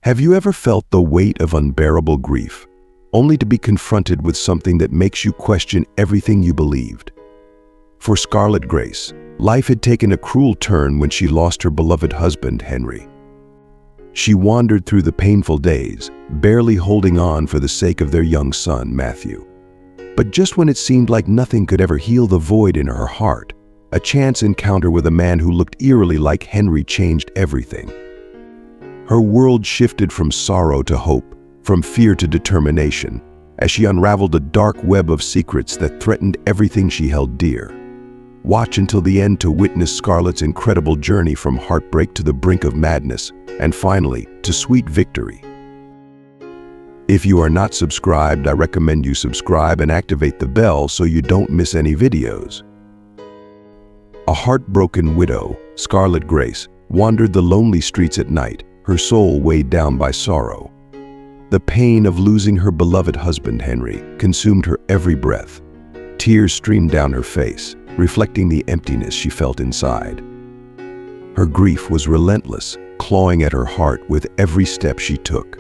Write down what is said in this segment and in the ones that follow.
Have you ever felt the weight of unbearable grief, only to be confronted with something that makes you question everything you believed? For Scarlet Grace, life had taken a cruel turn when she lost her beloved husband, Henry. She wandered through the painful days, barely holding on for the sake of their young son, Matthew. But just when it seemed like nothing could ever heal the void in her heart, a chance encounter with a man who looked eerily like Henry changed everything. Her world shifted from sorrow to hope, from fear to determination, as she unraveled a dark web of secrets that threatened everything she held dear. Watch until the end to witness Scarlet's incredible journey from heartbreak to the brink of madness, and finally, to sweet victory. If you are not subscribed, I recommend you subscribe and activate the bell so you don't miss any videos. A heartbroken widow, Scarlet Grace, wandered the lonely streets at night, her soul weighed down by sorrow. The pain of losing her beloved husband, Henry, consumed her every breath. Tears streamed down her face, reflecting the emptiness she felt inside. Her grief was relentless, clawing at her heart with every step she took.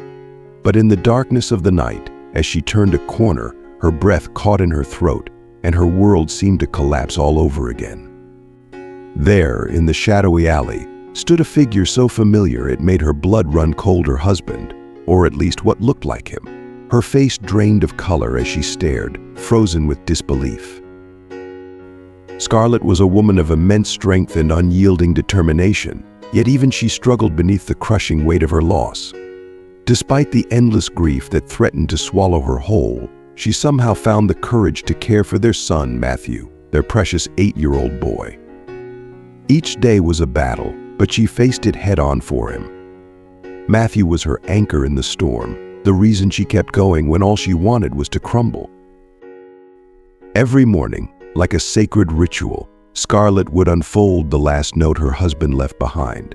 But in the darkness of the night, as she turned a corner, her breath caught in her throat, and her world seemed to collapse all over again. There, in the shadowy alley, stood a figure so familiar it made her blood run cold. Her husband, or at least what looked like him. Her face drained of color as she stared, frozen with disbelief. Scarlet was a woman of immense strength and unyielding determination, yet even she struggled beneath the crushing weight of her loss. Despite the endless grief that threatened to swallow her whole, she somehow found the courage to care for their son, Matthew, their precious 8-year-old boy. Each day was a battle, but she faced it head-on for him. Matthew was her anchor in the storm, the reason she kept going when all she wanted was to crumble. Every morning, like a sacred ritual, Scarlet would unfold the last note her husband left behind.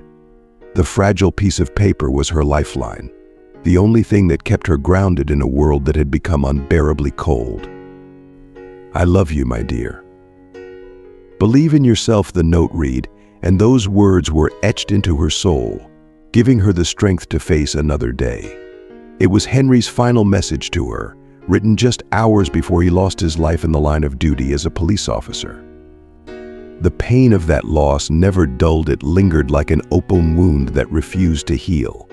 The fragile piece of paper was her lifeline, the only thing that kept her grounded in a world that had become unbearably cold. "I love you, my dear. Believe in yourself," the note read, and those words were etched into her soul, giving her the strength to face another day. It was Henry's final message to her, written just hours before he lost his life in the line of duty as a police officer. The pain of that loss never dulled, it lingered like an open wound that refused to heal.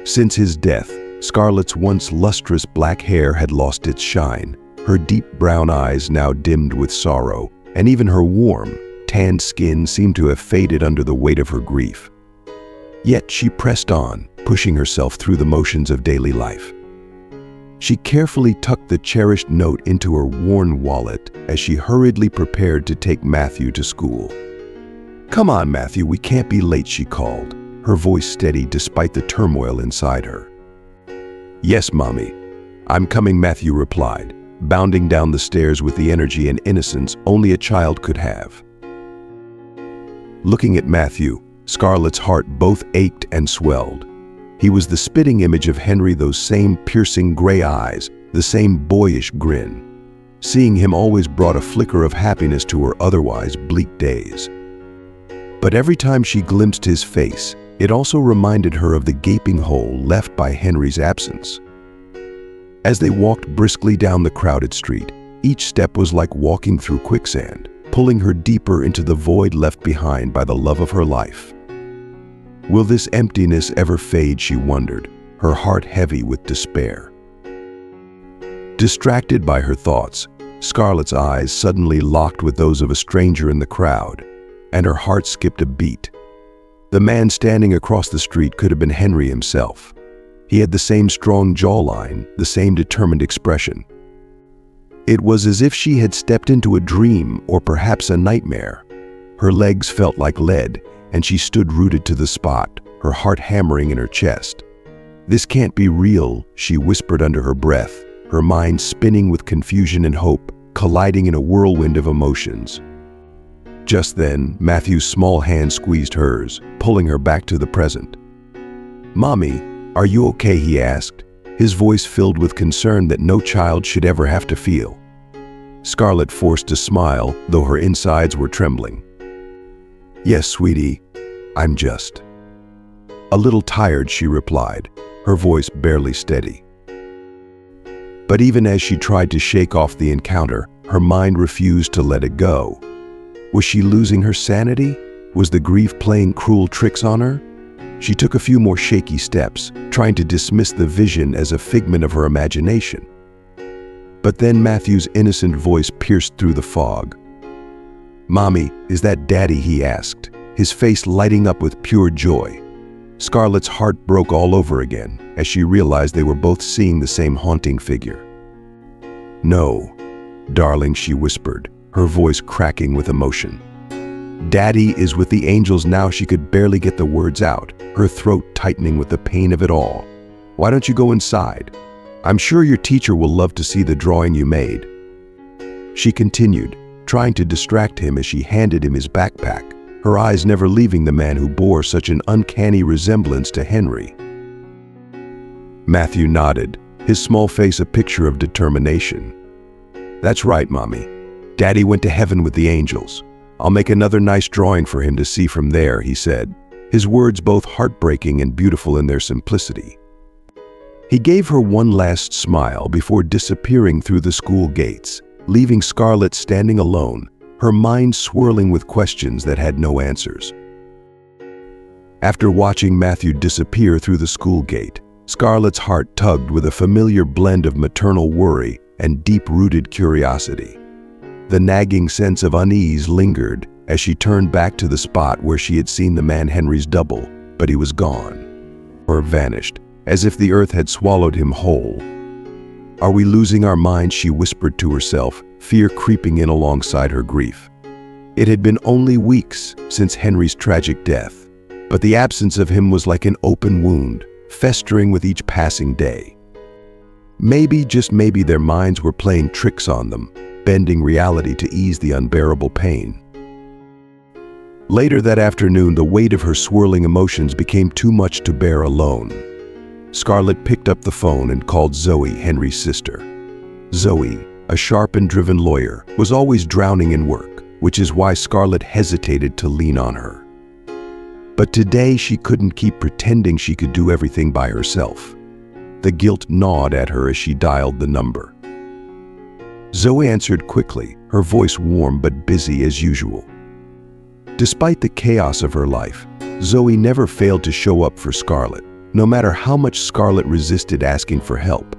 Since his death, Scarlet's once lustrous black hair had lost its shine, her deep brown eyes now dimmed with sorrow, and even her warm, tanned skin seemed to have faded under the weight of her grief. Yet she pressed on, pushing herself through the motions of daily life. She carefully tucked the cherished note into her worn wallet as she hurriedly prepared to take Matthew to school. "Come on, Matthew, we can't be late," she called, her voice steady despite the turmoil inside her. "Yes, Mommy, I'm coming," Matthew replied, bounding down the stairs with the energy and innocence only a child could have. Looking at Matthew, Scarlet's heart both ached and swelled. He was the spitting image of Henry, those same piercing gray eyes, the same boyish grin. Seeing him always brought a flicker of happiness to her otherwise bleak days. But every time she glimpsed his face, it also reminded her of the gaping hole left by Henry's absence. As they walked briskly down the crowded street, each step was like walking through quicksand, pulling her deeper into the void left behind by the love of her life. Will this emptiness ever fade, she wondered, her heart heavy with despair. Distracted by her thoughts, Scarlet's eyes suddenly locked with those of a stranger in the crowd, and her heart skipped a beat. The man standing across the street could have been Henry himself. He had the same strong jawline, the same determined expression. It was as if she had stepped into a dream or perhaps a nightmare. Her legs felt like lead, and she stood rooted to the spot, her heart hammering in her chest. "This can't be real," she whispered under her breath, her mind spinning with confusion and hope, colliding in a whirlwind of emotions. Just then, Matthew's small hand squeezed hers, pulling her back to the present. "Mommy, are you okay?" he asked, his voice filled with concern that no child should ever have to feel. Scarlet forced a smile, though her insides were trembling. "Yes, sweetie, I'm just..." "A little tired," she replied, her voice barely steady. But even as she tried to shake off the encounter, her mind refused to let it go. Was she losing her sanity? Was the grief playing cruel tricks on her? She took a few more shaky steps, trying to dismiss the vision as a figment of her imagination. But then Matthew's innocent voice pierced through the fog. "Mommy, is that Daddy?" he asked, his face lighting up with pure joy. Scarlett's heart broke all over again as she realized they were both seeing the same haunting figure. "No, darling," she whispered, her voice cracking with emotion. "Daddy is with the angels now." She could barely get the words out, her throat tightening with the pain of it all. "Why don't you go inside? I'm sure your teacher will love to see the drawing you made." She continued, trying to distract him as she handed him his backpack, her eyes never leaving the man who bore such an uncanny resemblance to Henry. Matthew nodded, his small face a picture of determination. "That's right, Mommy. Daddy went to heaven with the angels. I'll make another nice drawing for him to see from there," he said, his words both heartbreaking and beautiful in their simplicity. He gave her one last smile before disappearing through the school gates, leaving Scarlett standing alone, her mind swirling with questions that had no answers. After watching Matthew disappear through the school gate, Scarlett's heart tugged with a familiar blend of maternal worry and deep-rooted curiosity. The nagging sense of unease lingered as she turned back to the spot where she had seen the man Henry's double, but he was gone, or vanished, as if the earth had swallowed him whole. "Are we losing our minds?" she whispered to herself, fear creeping in alongside her grief. It had been only weeks since Henry's tragic death, but the absence of him was like an open wound, festering with each passing day. Maybe, just maybe, their minds were playing tricks on them, bending reality to ease the unbearable pain. Later that afternoon, the weight of her swirling emotions became too much to bear alone. Scarlett picked up the phone and called Zoe, Henry's sister. Zoe, a sharp and driven lawyer, was always drowning in work, which is why Scarlett hesitated to lean on her. But today she couldn't keep pretending she could do everything by herself. The guilt gnawed at her as she dialed the number. Zoe answered quickly, her voice warm but busy as usual. Despite the chaos of her life, Zoe never failed to show up for Scarlett, no matter how much Scarlett resisted asking for help.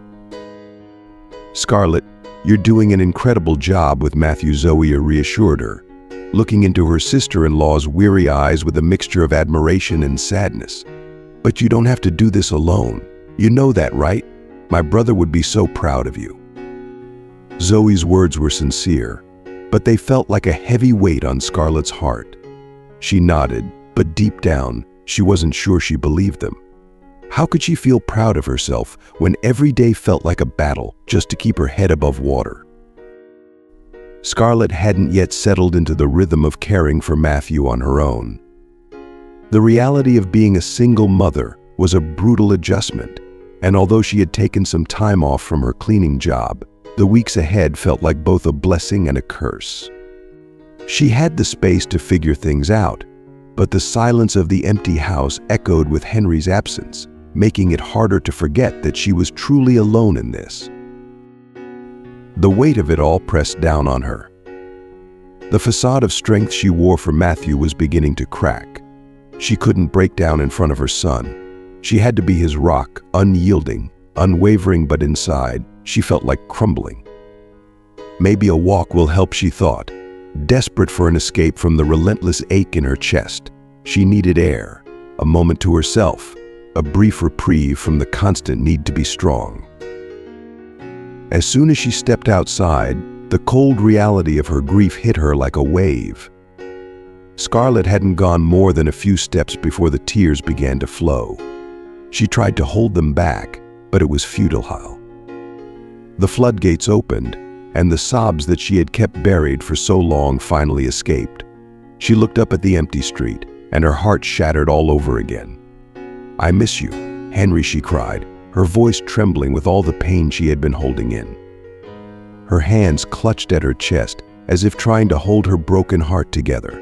"Scarlett, you're doing an incredible job with Matthew," Zoe reassured her, looking into her sister-in-law's weary eyes with a mixture of admiration and sadness. "But you don't have to do this alone. You know that, right? My brother would be so proud of you." Zoe's words were sincere, but they felt like a heavy weight on Scarlett's heart. She nodded, but deep down, she wasn't sure she believed them. How could she feel proud of herself when every day felt like a battle just to keep her head above water? Scarlett hadn't yet settled into the rhythm of caring for Matthew on her own. The reality of being a single mother was a brutal adjustment, and although she had taken some time off from her cleaning job, the weeks ahead felt like both a blessing and a curse. She had the space to figure things out, but the silence of the empty house echoed with Henry's absence, making it harder to forget that she was truly alone in this. The weight of it all pressed down on her. The facade of strength she wore for Matthew was beginning to crack. She couldn't break down in front of her son. She had to be his rock, unyielding, unwavering, but inside, she felt like crumbling. Maybe a walk will help, she thought. Desperate for an escape from the relentless ache in her chest, she needed air, a moment to herself, a brief reprieve from the constant need to be strong. As soon as she stepped outside, the cold reality of her grief hit her like a wave. Scarlett hadn't gone more than a few steps before the tears began to flow. She tried to hold them back, but it was futile. The floodgates opened, and the sobs that she had kept buried for so long finally escaped. She looked up at the empty street, and her heart shattered all over again. "I miss you, Henry," she cried, her voice trembling with all the pain she had been holding in. Her hands clutched at her chest as if trying to hold her broken heart together.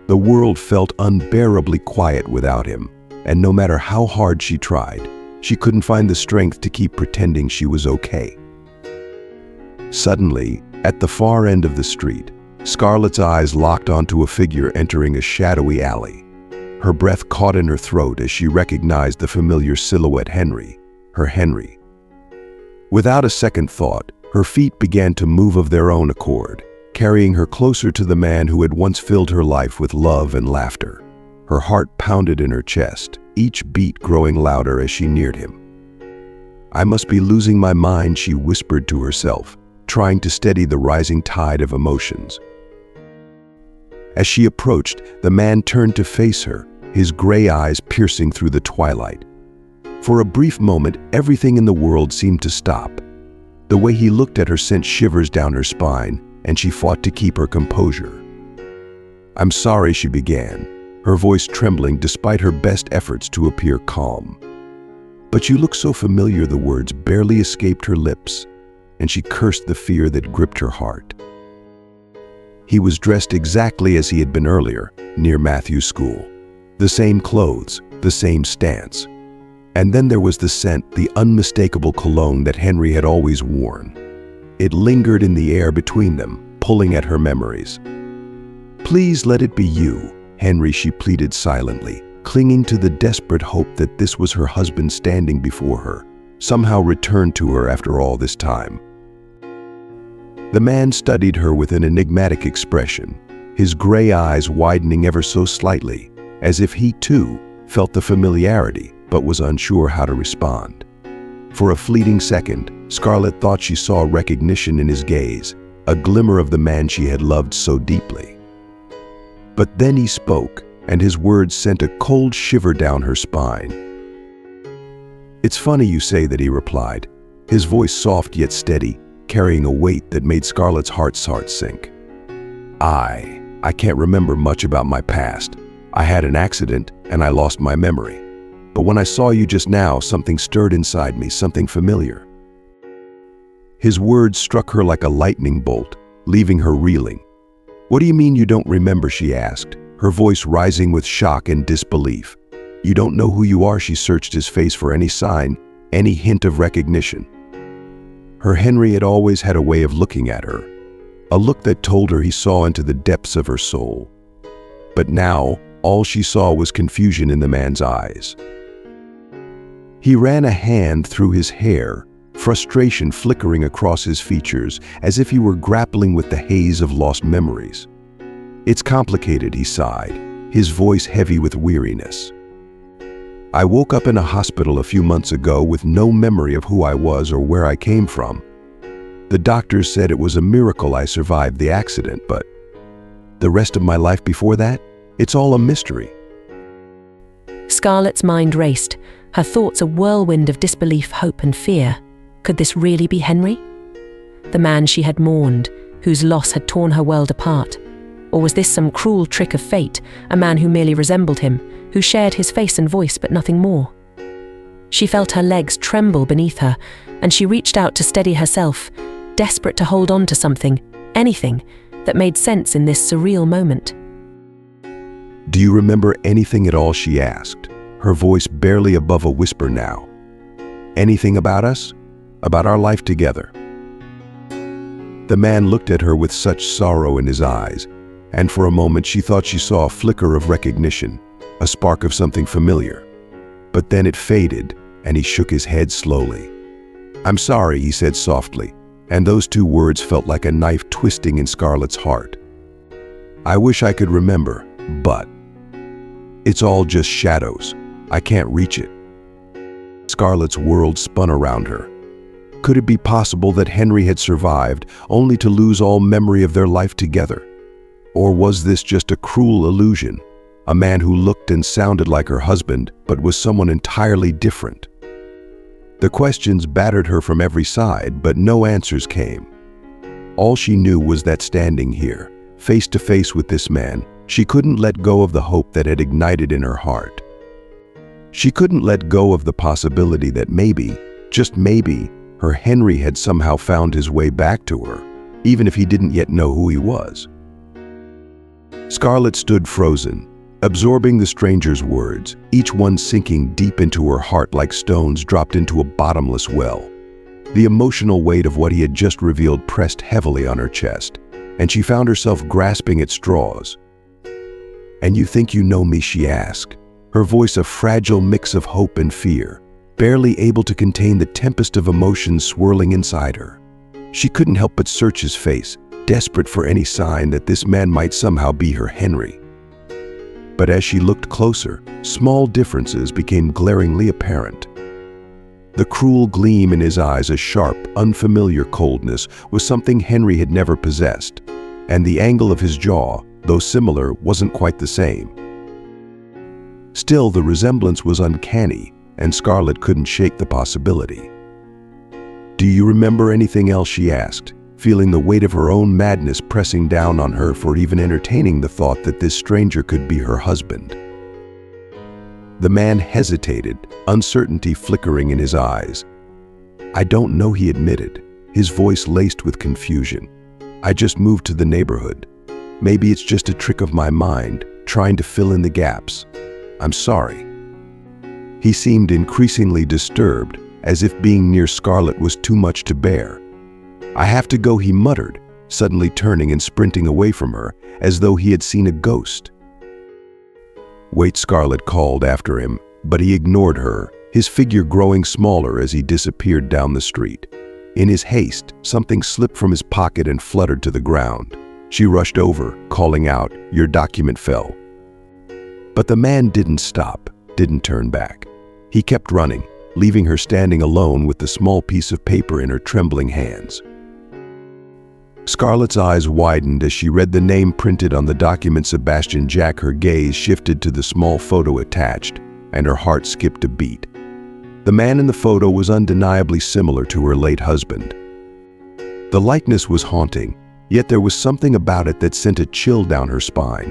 The world felt unbearably quiet without him, and no matter how hard she tried, she couldn't find the strength to keep pretending she was okay. Suddenly, at the far end of the street, Scarlett's eyes locked onto a figure entering a shadowy alley. Her breath caught in her throat as she recognized the familiar silhouette her Henry. Without a second thought, her feet began to move of their own accord, carrying her closer to the man who had once filled her life with love and laughter. Her heart pounded in her chest, each beat growing louder as she neared him. "I must be losing my mind," she whispered to herself, trying to steady the rising tide of emotions. As she approached, the man turned to face her, his gray eyes piercing through the twilight. For a brief moment, everything in the world seemed to stop. The way he looked at her sent shivers down her spine, and she fought to keep her composure. "I'm sorry," she began, her voice trembling despite her best efforts to appear calm. "But you look so familiar," the words barely escaped her lips, and she cursed the fear that gripped her heart. He was dressed exactly as he had been earlier, near Matthew's school. The same clothes, the same stance. And then there was the scent, the unmistakable cologne that Henry had always worn. It lingered in the air between them, pulling at her memories. "Please let it be you, Henry," she pleaded silently, clinging to the desperate hope that this was her husband standing before her, somehow returned to her after all this time. The man studied her with an enigmatic expression, his gray eyes widening ever so slightly, as if he too felt the familiarity but was unsure how to respond. For a fleeting second, Scarlett thought she saw recognition in his gaze, a glimmer of the man she had loved so deeply. But then he spoke, and his words sent a cold shiver down her spine. "It's funny you say that," he replied, his voice soft yet steady, carrying a weight that made Scarlett's heart sink. I can't remember much about my past. I had an accident, and I lost my memory. But when I saw you just now, something stirred inside me, something familiar." His words struck her like a lightning bolt, leaving her reeling. "What do you mean you don't remember?" she asked, her voice rising with shock and disbelief. "You don't know who you are?" She searched his face for any sign, any hint of recognition. Her Henry had always had a way of looking at her, a look that told her he saw into the depths of her soul. But now, all she saw was confusion in the man's eyes. He ran a hand through his hair, frustration flickering across his features as if he were grappling with the haze of lost memories. "It's complicated," he sighed, his voice heavy with weariness. "I woke up in a hospital a few months ago with no memory of who I was or where I came from. The doctors said it was a miracle I survived the accident, but the rest of my life before that, it's all a mystery." Scarlett's mind raced, her thoughts a whirlwind of disbelief, hope, and fear. Could this really be Henry? The man she had mourned, whose loss had torn her world apart? Or was this some cruel trick of fate, a man who merely resembled him, who shared his face and voice but nothing more? She felt her legs tremble beneath her, and she reached out to steady herself, desperate to hold on to something, anything, that made sense in this surreal moment. "Do you remember anything at all?" she asked, her voice barely above a whisper now. "Anything about us? About our life together?" The man looked at her with such sorrow in his eyes, and for a moment she thought she saw a flicker of recognition, a spark of something familiar. But then it faded, and he shook his head slowly. "I'm sorry," he said softly, and those two words felt like a knife twisting in Scarlett's heart. "I wish I could remember, but it's all just shadows. I can't reach it." Scarlett's world spun around her. Could it be possible that Henry had survived, only to lose all memory of their life together? Or was this just a cruel illusion? A man who looked and sounded like her husband, but was someone entirely different. The questions battered her from every side, but no answers came. All she knew was that standing here, face to face with this man, she couldn't let go of the hope that had ignited in her heart. She couldn't let go of the possibility that maybe, just maybe, her Henry had somehow found his way back to her, even if he didn't yet know who he was. Scarlett stood frozen, Absorbing the stranger's words, each one sinking deep into her heart like stones dropped into a bottomless well. The emotional weight of what he had just revealed pressed heavily on her chest, and she found herself grasping at straws. "And you think you know me?" she asked, her voice a fragile mix of hope and fear, barely able to contain the tempest of emotions swirling inside her. She couldn't help but search his face, desperate for any sign that this man might somehow be her Henry. But as she looked closer, small differences became glaringly apparent. The cruel gleam in his eyes, a sharp, unfamiliar coldness, was something Henry had never possessed, and the angle of his jaw, though similar, wasn't quite the same. Still, the resemblance was uncanny, and Scarlett couldn't shake the possibility. "Do you remember anything else?" she asked, feeling the weight of her own madness pressing down on her for even entertaining the thought that this stranger could be her husband. The man hesitated, uncertainty flickering in his eyes. "I don't know," he admitted, his voice laced with confusion. "I just moved to the neighborhood. Maybe it's just a trick of my mind, trying to fill in the gaps. I'm sorry." He seemed increasingly disturbed, as if being near Scarlett was too much to bear. "I have to go," he muttered, suddenly turning and sprinting away from her, as though he had seen a ghost. "Wait," Scarlett called after him, but he ignored her, his figure growing smaller as he disappeared down the street. In his haste, something slipped from his pocket and fluttered to the ground. She rushed over, calling out, "Your document fell." But the man didn't stop, didn't turn back. He kept running, leaving her standing alone with the small piece of paper in her trembling hands. Scarlett's eyes widened as she read the name printed on the document, Sebastian Jack. Her gaze shifted to the small photo attached, and her heart skipped a beat. The man in the photo was undeniably similar to her late husband. The likeness was haunting, yet there was something about it that sent a chill down her spine.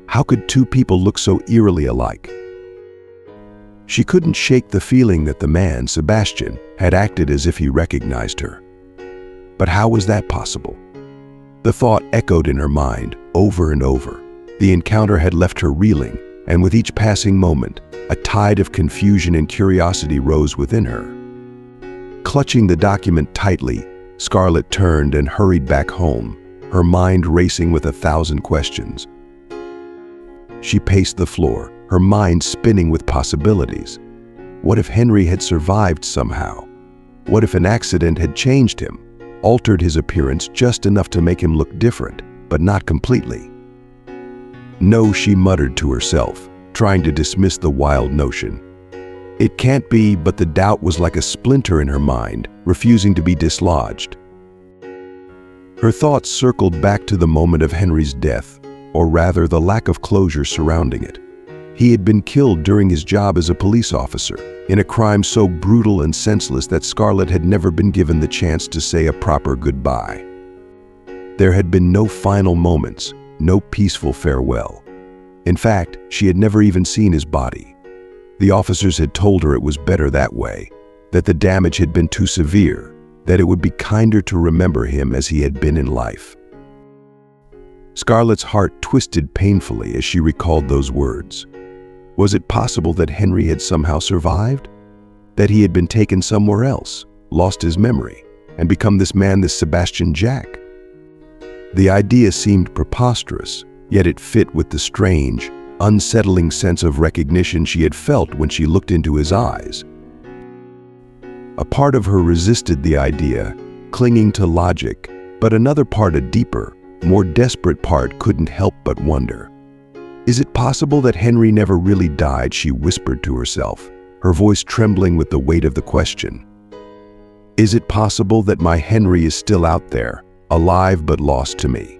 How could two people look so eerily alike? She couldn't shake the feeling that the man, Sebastian, had acted as if he recognized her. But how was that possible? The thought echoed in her mind, over and over. The encounter had left her reeling, and with each passing moment, a tide of confusion and curiosity rose within her. Clutching the document tightly, Scarlett turned and hurried back home, her mind racing with 1,000 questions. She paced the floor, her mind spinning with possibilities. What if Henry had survived somehow? What if an accident had changed him, altered his appearance just enough to make him look different, but not completely? "No," she muttered to herself, trying to dismiss the wild notion. "It can't be," but the doubt was like a splinter in her mind, refusing to be dislodged. Her thoughts circled back to the moment of Henry's death, or rather the lack of closure surrounding it. He had been killed during his job as a police officer, in a crime so brutal and senseless that Scarlett had never been given the chance to say a proper goodbye. There had been no final moments, no peaceful farewell. In fact, she had never even seen his body. The officers had told her it was better that way, that the damage had been too severe, that it would be kinder to remember him as he had been in life. Scarlett's heart twisted painfully as she recalled those words. Was it possible that Henry had somehow survived? That he had been taken somewhere else, lost his memory, and become this man, this Sebastian Jack? The idea seemed preposterous, yet it fit with the strange, unsettling sense of recognition she had felt when she looked into his eyes. A part of her resisted the idea, clinging to logic, but another part, a deeper, more desperate part, couldn't help but wonder. Is it possible that Henry never really died? She whispered to herself, her voice trembling with the weight of the question. Is it possible that my Henry is still out there, alive but lost to me?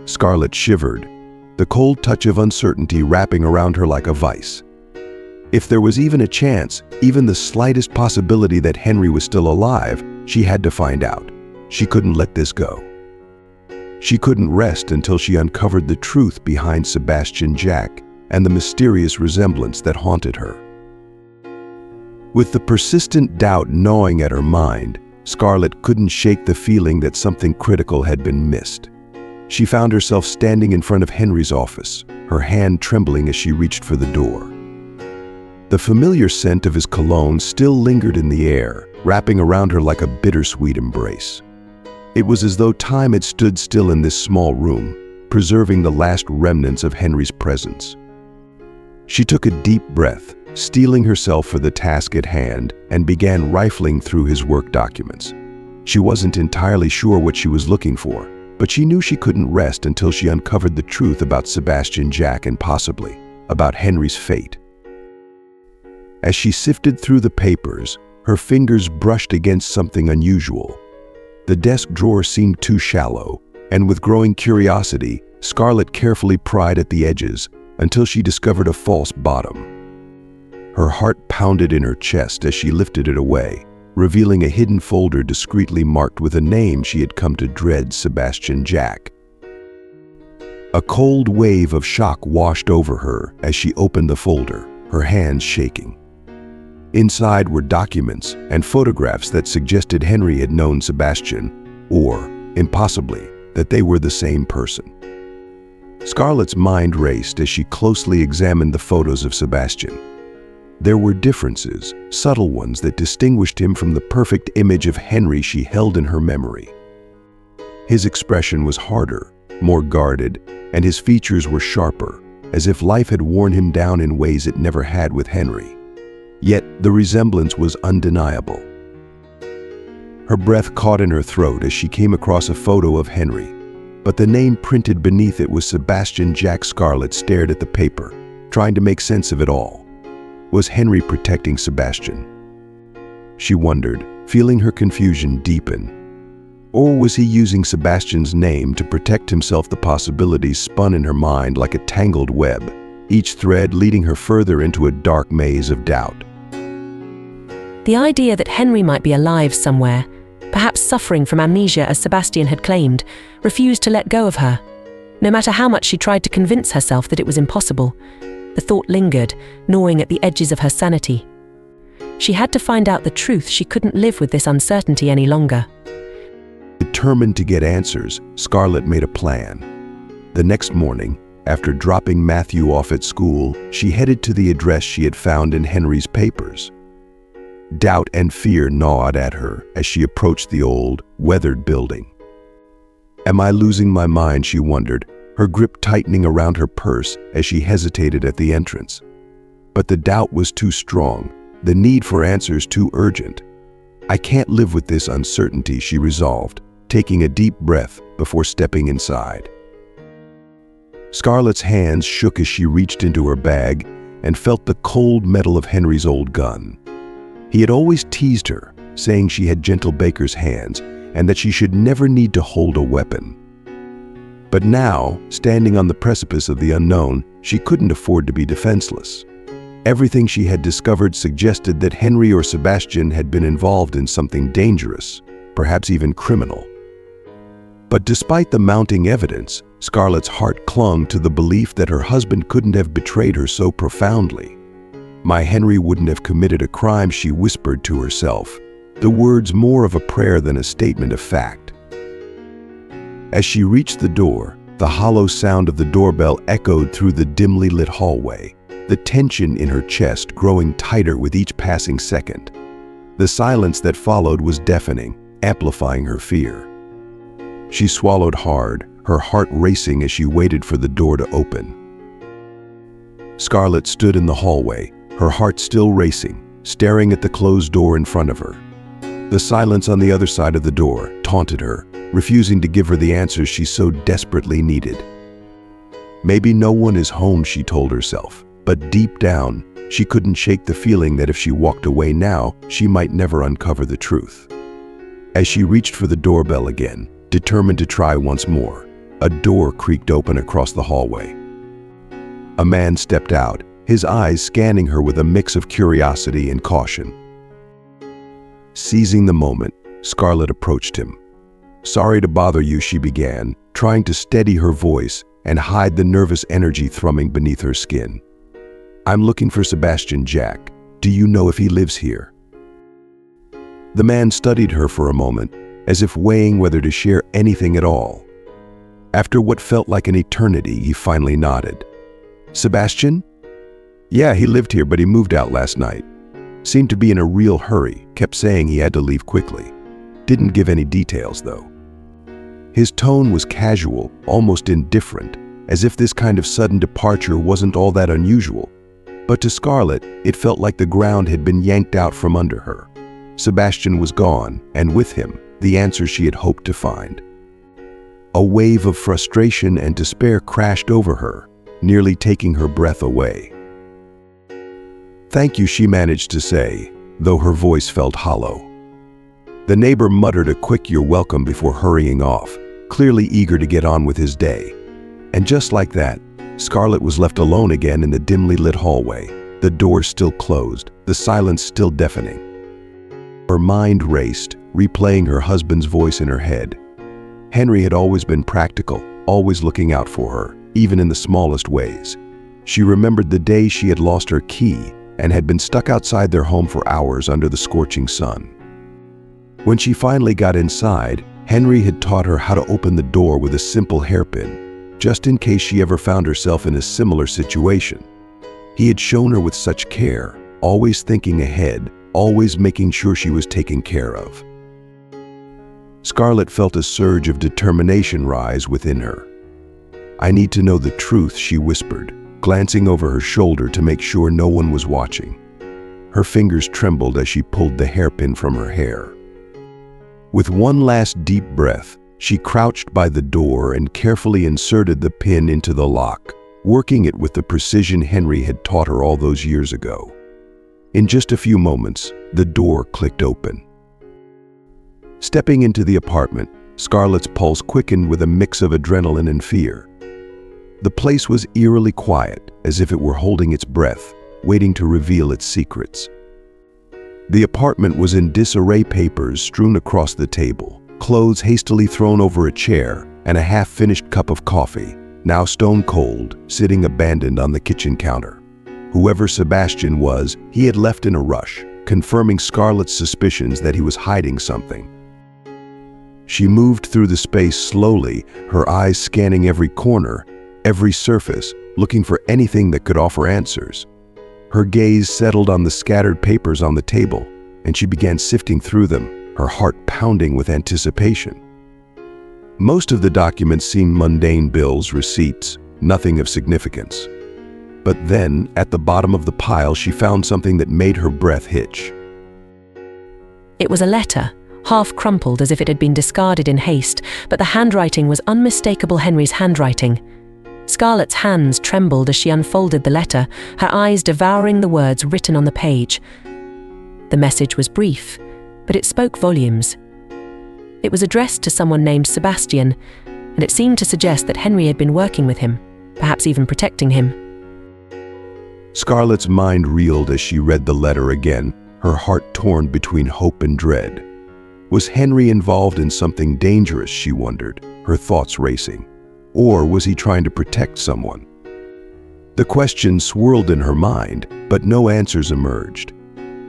Scarlett shivered, the cold touch of uncertainty wrapping around her like a vice. If there was even a chance, even the slightest possibility that Henry was still alive, she had to find out. She couldn't let this go. She couldn't rest until she uncovered the truth behind Sebastian Jack and the mysterious resemblance that haunted her. With the persistent doubt gnawing at her mind, Scarlett couldn't shake the feeling that something critical had been missed. She found herself standing in front of Henry's office, her hand trembling as she reached for the door. The familiar scent of his cologne still lingered in the air, wrapping around her like a bittersweet embrace. It was as though time had stood still in this small room, preserving the last remnants of Henry's presence. She took a deep breath, steeling herself for the task at hand, and began rifling through his work documents. She wasn't entirely sure what she was looking for, but she knew she couldn't rest until she uncovered the truth about Sebastian Jack and possibly about Henry's fate. As she sifted through the papers, her fingers brushed against something unusual. The desk drawer seemed too shallow, and with growing curiosity, Scarlett carefully pried at the edges until she discovered a false bottom. Her heart pounded in her chest as she lifted it away, revealing a hidden folder discreetly marked with a name she had come to dread: Sebastian Jack. A cold wave of shock washed over her as she opened the folder, her hands shaking. Inside were documents and photographs that suggested Henry had known Sebastian, or, impossibly, that they were the same person. Scarlett's mind raced as she closely examined the photos of Sebastian. There were differences, subtle ones that distinguished him from the perfect image of Henry she held in her memory. His expression was harder, more guarded, and his features were sharper, as if life had worn him down in ways it never had with Henry. Yet the resemblance was undeniable. Her breath caught in her throat as she came across a photo of Henry, but the name printed beneath it was Sebastian Jack. Scarlett stared at the paper, trying to make sense of it all. Was Henry protecting Sebastian? She wondered, feeling her confusion deepen. Or was he using Sebastian's name to protect himself? The possibilities spun in her mind like a tangled web, each thread leading her further into a dark maze of doubt. The idea that Henry might be alive somewhere, perhaps suffering from amnesia as Sebastian had claimed, refused to let go of her. No matter how much she tried to convince herself that it was impossible, the thought lingered, gnawing at the edges of her sanity. She had to find out the truth. She couldn't live with this uncertainty any longer. Determined to get answers, Scarlett made a plan. The next morning, after dropping Matthew off at school, she headed to the address she had found in Henry's papers. Doubt and fear gnawed at her as she approached the old, weathered building. Am I losing my mind? She wondered, her grip tightening around her purse as she hesitated at the entrance. But the doubt was too strong, the need for answers too urgent. I can't live with this uncertainty, she resolved, taking a deep breath before stepping inside. Scarlett's hands shook as she reached into her bag and felt the cold metal of Henry's old gun. He had always teased her, saying she had gentle baker's hands and that she should never need to hold a weapon. But now, standing on the precipice of the unknown, she couldn't afford to be defenseless. Everything she had discovered suggested that Henry or Sebastian had been involved in something dangerous, perhaps even criminal. But despite the mounting evidence, Scarlett's heart clung to the belief that her husband couldn't have betrayed her so profoundly. My Henry wouldn't have committed a crime, she whispered to herself, the words more of a prayer than a statement of fact. As she reached the door, the hollow sound of the doorbell echoed through the dimly lit hallway, the tension in her chest growing tighter with each passing second. The silence that followed was deafening, amplifying her fear. She swallowed hard, her heart racing as she waited for the door to open. Scarlett stood in the hallway, her heart still racing, staring at the closed door in front of her. The silence on the other side of the door taunted her, refusing to give her the answers she so desperately needed. Maybe no one is home, she told herself, but deep down, she couldn't shake the feeling that if she walked away now, she might never uncover the truth. As she reached for the doorbell again, determined to try once more, a door creaked open across the hallway. A man stepped out, his eyes scanning her with a mix of curiosity and caution. Seizing the moment, Scarlett approached him. Sorry to bother you, she began, trying to steady her voice and hide the nervous energy thrumming beneath her skin. I'm looking for Sebastian Jack. Do you know if he lives here? The man studied her for a moment, as if weighing whether to share anything at all. After what felt like an eternity, he finally nodded. "Sebastian?" "Yeah, he lived here, but he moved out last night. Seemed to be in a real hurry, kept saying he had to leave quickly. Didn't give any details, though." His tone was casual, almost indifferent, as if this kind of sudden departure wasn't all that unusual. But to Scarlett, it felt like the ground had been yanked out from under her. Sebastian was gone, and with him, the answer she had hoped to find. A wave of frustration and despair crashed over her, nearly taking her breath away. "Thank you," she managed to say, though her voice felt hollow. The neighbor muttered a quick "you're welcome" before hurrying off, clearly eager to get on with his day. And just like that, Scarlett was left alone again in the dimly lit hallway, the door still closed, the silence still deafening. Her mind raced, replaying her husband's voice in her head. Henry had always been practical, always looking out for her, even in the smallest ways. She remembered the day she had lost her key and had been stuck outside their home for hours under the scorching sun. When she finally got inside, Henry had taught her how to open the door with a simple hairpin, just in case she ever found herself in a similar situation. He had shown her with such care, always thinking ahead, always making sure she was taken care of. Scarlett felt a surge of determination rise within her. "I need to know the truth," she whispered, glancing over her shoulder to make sure no one was watching. Her fingers trembled as she pulled the hairpin from her hair. With one last deep breath, she crouched by the door and carefully inserted the pin into the lock, working it with the precision Henry had taught her all those years ago. In just a few moments, the door clicked open. Stepping into the apartment, Scarlett's pulse quickened with a mix of adrenaline and fear. The place was eerily quiet, as if it were holding its breath, waiting to reveal its secrets. The apartment was in disarray, papers strewn across the table, clothes hastily thrown over a chair, and a half-finished cup of coffee, now stone cold, sitting abandoned on the kitchen counter. Whoever Sebastian was, he had left in a rush, confirming Scarlett's suspicions that he was hiding something. She moved through the space slowly, her eyes scanning every corner, every surface, looking for anything that could offer answers. Her gaze settled on the scattered papers on the table, and she began sifting through them, her heart pounding with anticipation. Most of the documents seemed mundane bills, receipts, nothing of significance. But then, at the bottom of the pile, she found something that made her breath hitch. It was a letter, half crumpled as if it had been discarded in haste, but the handwriting was unmistakable Henry's handwriting. Scarlett's hands trembled as she unfolded the letter, her eyes devouring the words written on the page. The message was brief, but it spoke volumes. It was addressed to someone named Sebastian, and it seemed to suggest that Henry had been working with him, perhaps even protecting him. Scarlett's mind reeled as she read the letter again, her heart torn between hope and dread. Was Henry involved in something dangerous, she wondered, her thoughts racing? Or was he trying to protect someone? The question swirled in her mind, but no answers emerged.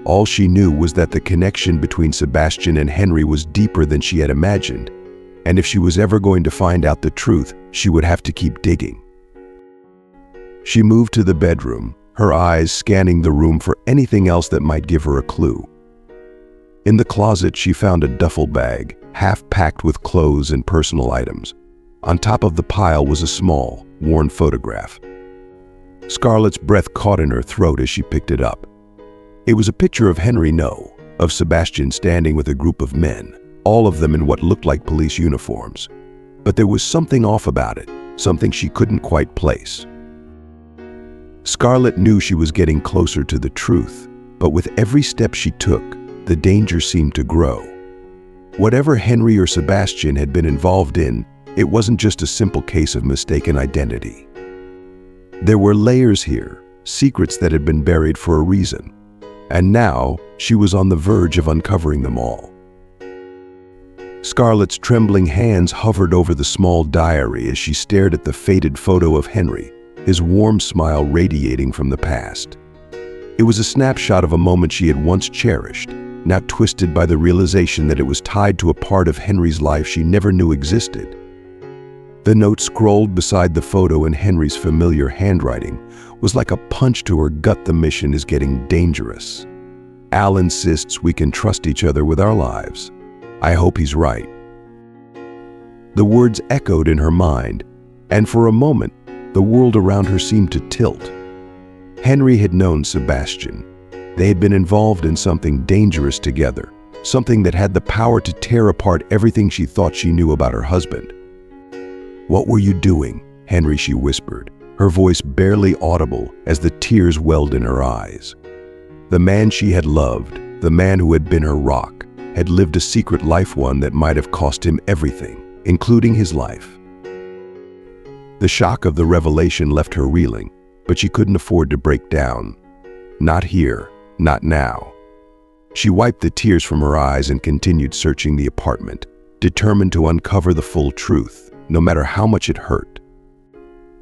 All she knew was that the connection between Sebastian and Henry was deeper than she had imagined, and if she was ever going to find out the truth, she would have to keep digging. She moved to the bedroom, her eyes scanning the room for anything else that might give her a clue. In the closet, she found a duffel bag, half packed with clothes and personal items. On top of the pile was a small, worn photograph. Scarlett's breath caught in her throat as she picked it up. It was a picture of Henry, no, of Sebastian standing with a group of men, all of them in what looked like police uniforms. But there was something off about it, something she couldn't quite place. Scarlett knew she was getting closer to the truth, but with every step she took, the danger seemed to grow. Whatever Henry or Sebastian had been involved in, it wasn't just a simple case of mistaken identity. There were layers here, secrets that had been buried for a reason, and now she was on the verge of uncovering them all. Scarlett's trembling hands hovered over the small diary as she stared at the faded photo of Henry, his warm smile radiating from the past. It was a snapshot of a moment she had once cherished, now twisted by the realization that it was tied to a part of Henry's life she never knew existed. The note scrawled beside the photo in Henry's familiar handwriting was like a punch to her gut. The mission is getting dangerous. Al insists we can trust each other with our lives. I hope he's right. The words echoed in her mind, and for a moment, the world around her seemed to tilt. Henry had known Sebastian. They had been involved in something dangerous together, something that had the power to tear apart everything she thought she knew about her husband. "What were you doing, Henry?" she whispered, her voice barely audible as the tears welled in her eyes. The man she had loved, the man who had been her rock, had lived a secret life, one that might have cost him everything, including his life. The shock of the revelation left her reeling, but she couldn't afford to break down. Not here, not now. She wiped the tears from her eyes and continued searching the apartment, determined to uncover the full truth, no matter how much it hurt.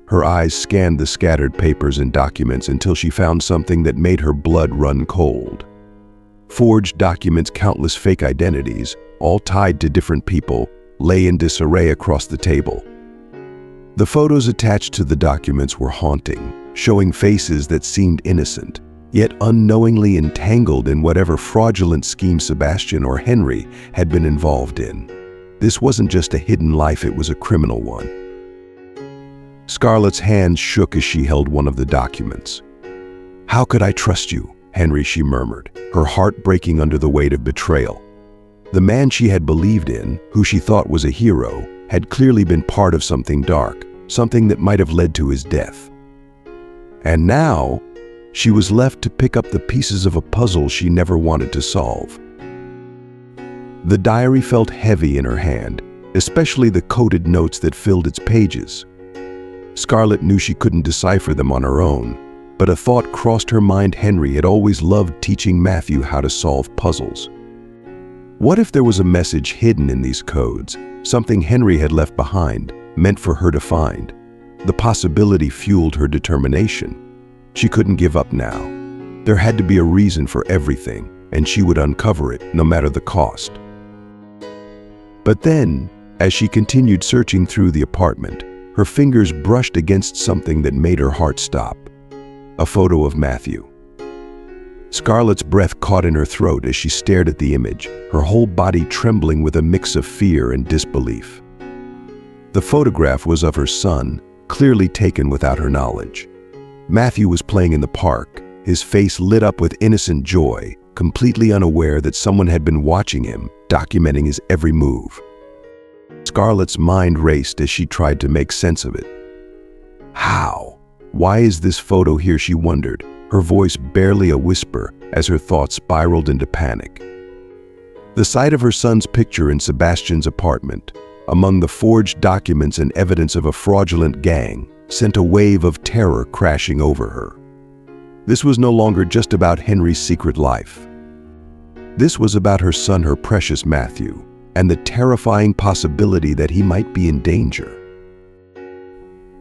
Her eyes scanned the scattered papers and documents until she found something that made her blood run cold. Forged documents, countless fake identities, all tied to different people, lay in disarray across the table. The photos attached to the documents were haunting, showing faces that seemed innocent, yet unknowingly entangled in whatever fraudulent scheme Sebastian or Henry had been involved in. This wasn't just a hidden life, it was a criminal one. Scarlett's hands shook as she held one of the documents. "How could I trust you, Henry?" she murmured, her heart breaking under the weight of betrayal. The man she had believed in, who she thought was a hero, had clearly been part of something dark, something that might have led to his death. And now, she was left to pick up the pieces of a puzzle she never wanted to solve. The diary felt heavy in her hand, especially the coded notes that filled its pages. Scarlett knew she couldn't decipher them on her own, but a thought crossed her mind. Henry had always loved teaching Matthew how to solve puzzles. What if there was a message hidden in these codes, something Henry had left behind, meant for her to find? The possibility fueled her determination. She couldn't give up now. There had to be a reason for everything, and she would uncover it, no matter the cost. But then, as she continued searching through the apartment, her fingers brushed against something that made her heart stop. A photo of Matthew. Scarlett's breath caught in her throat as she stared at the image, her whole body trembling with a mix of fear and disbelief. The photograph was of her son, clearly taken without her knowledge. Matthew was playing in the park, his face lit up with innocent joy, completely unaware that someone had been watching him, documenting his every move. Scarlett's mind raced as she tried to make sense of it. How? Why is this photo here, she wondered, her voice barely a whisper as her thoughts spiraled into panic. The sight of her son's picture in Sebastian's apartment, among the forged documents and evidence of a fraudulent gang, sent a wave of terror crashing over her. This was no longer just about Henry's secret life. This was about her son, her precious Matthew, and the terrifying possibility that he might be in danger.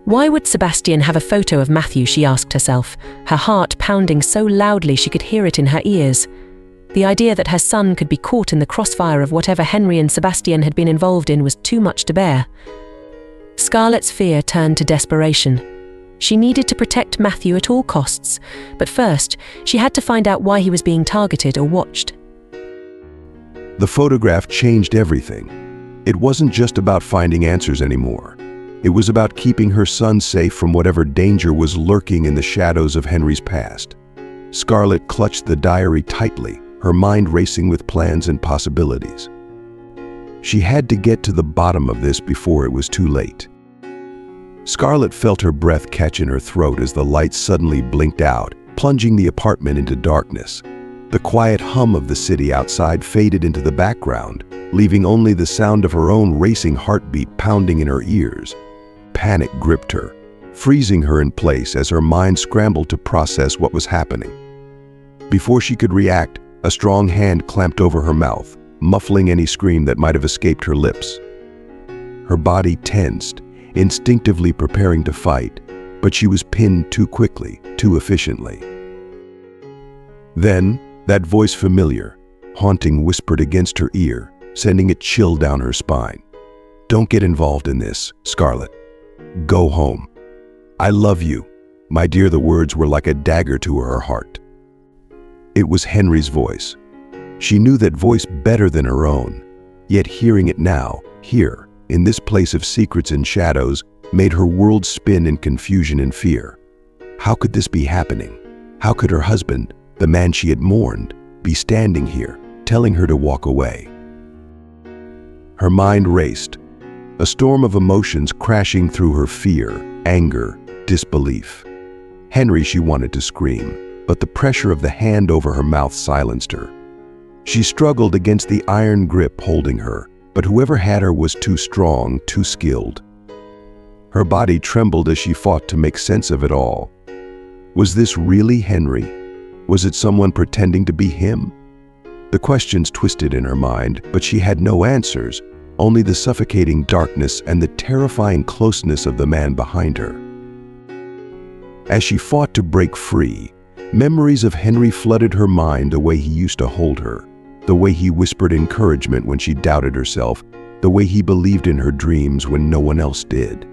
Why would Sebastian have a photo of Matthew, she asked herself, her heart pounding so loudly she could hear it in her ears. The idea that her son could be caught in the crossfire of whatever Henry and Sebastian had been involved in was too much to bear. Scarlett's fear turned to desperation. She needed to protect Matthew at all costs, but first, she had to find out why he was being targeted or watched. The photograph changed everything. It wasn't just about finding answers anymore. It was about keeping her son safe from whatever danger was lurking in the shadows of Henry's past. Scarlett clutched the diary tightly, her mind racing with plans and possibilities. She had to get to the bottom of this before it was too late. Scarlett felt her breath catch in her throat as the lights suddenly blinked out, plunging the apartment into darkness. The quiet hum of the city outside faded into the background, leaving only the sound of her own racing heartbeat pounding in her ears. Panic gripped her, freezing her in place as her mind scrambled to process what was happening. Before she could react, a strong hand clamped over her mouth, muffling any scream that might have escaped her lips. Her body tensed, instinctively preparing to fight, but she was pinned too quickly, too efficiently. Then, that voice, familiar, haunting, whispered against her ear, sending a chill down her spine. "Don't get involved in this, Scarlett. Go home. I love you. My dear, the words were like a dagger to her heart. It was Henry's voice. She knew that voice better than her own, yet hearing it now, here, in this place of secrets and shadows, made her world spin in confusion and fear. How could this be happening? How could her husband, the man she had mourned, be standing here, telling her to walk away? Her mind raced, a storm of emotions crashing through her: fear, anger, disbelief. Henry, she wanted to scream, but the pressure of the hand over her mouth silenced her. She struggled against the iron grip holding her, but whoever had her was too strong, too skilled. Her body trembled as she fought to make sense of it all. Was this really Henry? Was it someone pretending to be him? The questions twisted in her mind, but she had no answers, only the suffocating darkness and the terrifying closeness of the man behind her. As she fought to break free, memories of Henry flooded her mind: the way he used to hold her, the way he whispered encouragement when she doubted herself, the way he believed in her dreams when no one else did.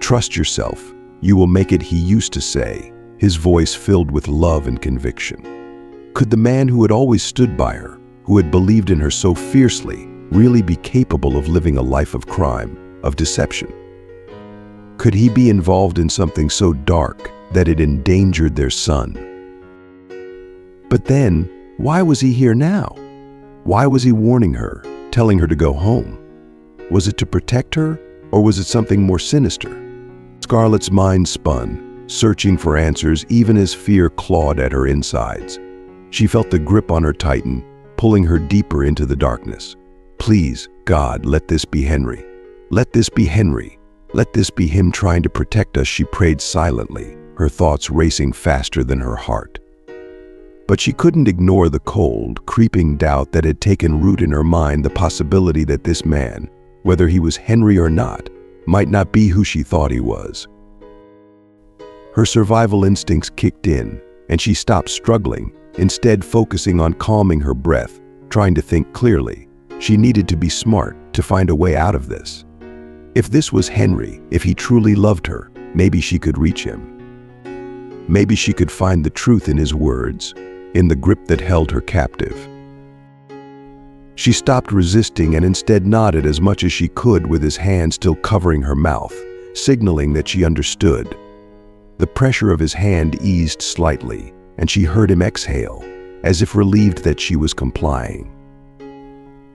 "Trust yourself. You will make it," he used to say, his voice filled with love and conviction. Could the man who had always stood by her, who had believed in her so fiercely, really be capable of living a life of crime, of deception? Could he be involved in something so dark that it endangered their son? But then, why was he here now? Why was he warning her, telling her to go home? Was it to protect her, or was it something more sinister? Scarlett's mind spun, searching for answers even as fear clawed at her insides. She felt the grip on her tighten, pulling her deeper into the darkness. Please, God, let this be Henry. Let this be Henry. Let this be him trying to protect us, she prayed silently, her thoughts racing faster than her heart. But she couldn't ignore the cold, creeping doubt that had taken root in her mind, the possibility that this man, whether he was Henry or not, might not be who she thought he was. Her survival instincts kicked in, and she stopped struggling, instead focusing on calming her breath, trying to think clearly. She needed to be smart to find a way out of this. If this was Henry, if he truly loved her, maybe she could reach him. Maybe she could find the truth in his words, in the grip that held her captive. She stopped resisting and instead nodded as much as she could, with his hand still covering her mouth, signaling that she understood. The pressure of his hand eased slightly, and she heard him exhale, as if relieved that she was complying.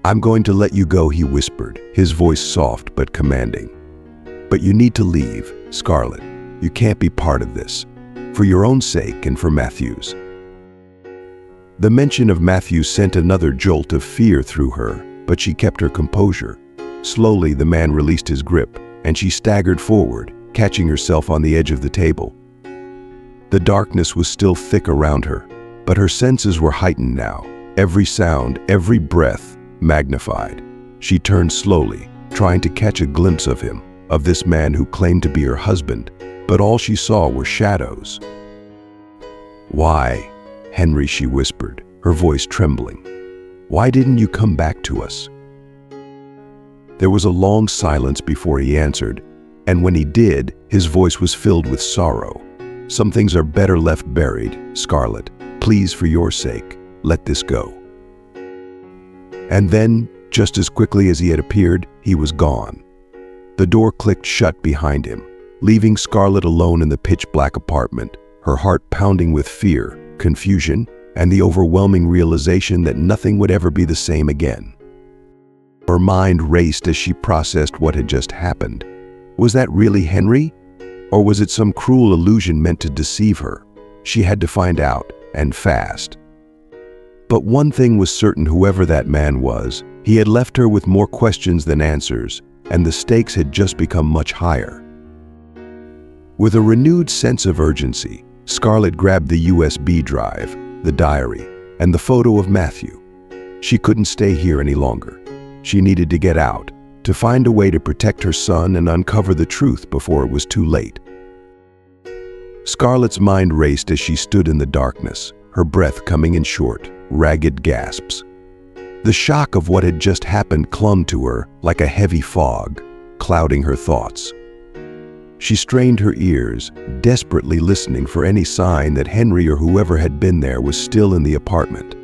"I'm going to let you go," he whispered, his voice soft but commanding. "But you need to leave, Scarlett. You can't be part of this, for your own sake and for Matthew's." The mention of Matthew sent another jolt of fear through her, but she kept her composure. Slowly, the man released his grip, and she staggered forward, catching herself on the edge of the table. The darkness was still thick around her, but her senses were heightened now, every sound, every breath magnified. She turned slowly, trying to catch a glimpse of him, of this man who claimed to be her husband, but all she saw were shadows. "Why, Henry," she whispered, her voice trembling. "Why didn't you come back to us?" There was a long silence before he answered, and when he did, his voice was filled with sorrow. "Some things are better left buried, Scarlett. Please, for your sake, let this go." And then, just as quickly as he had appeared, he was gone. The door clicked shut behind him, leaving Scarlett alone in the pitch-black apartment, her heart pounding with fear, confusion, and the overwhelming realization that nothing would ever be the same again. Her mind raced as she processed what had just happened. Was that really Henry? Or was it some cruel illusion meant to deceive her? She had to find out, and fast. But one thing was certain: whoever that man was, he had left her with more questions than answers, and the stakes had just become much higher. With a renewed sense of urgency, Scarlett grabbed the USB drive, the diary, and the photo of Matthew. She couldn't stay here any longer. She needed to get out, to find a way to protect her son and uncover the truth before it was too late. Scarlett's mind raced as she stood in the darkness, her breath coming in short, ragged gasps. The shock of what had just happened clung to her like a heavy fog, clouding her thoughts. She strained her ears, desperately listening for any sign that Henry or whoever had been there was still in the apartment.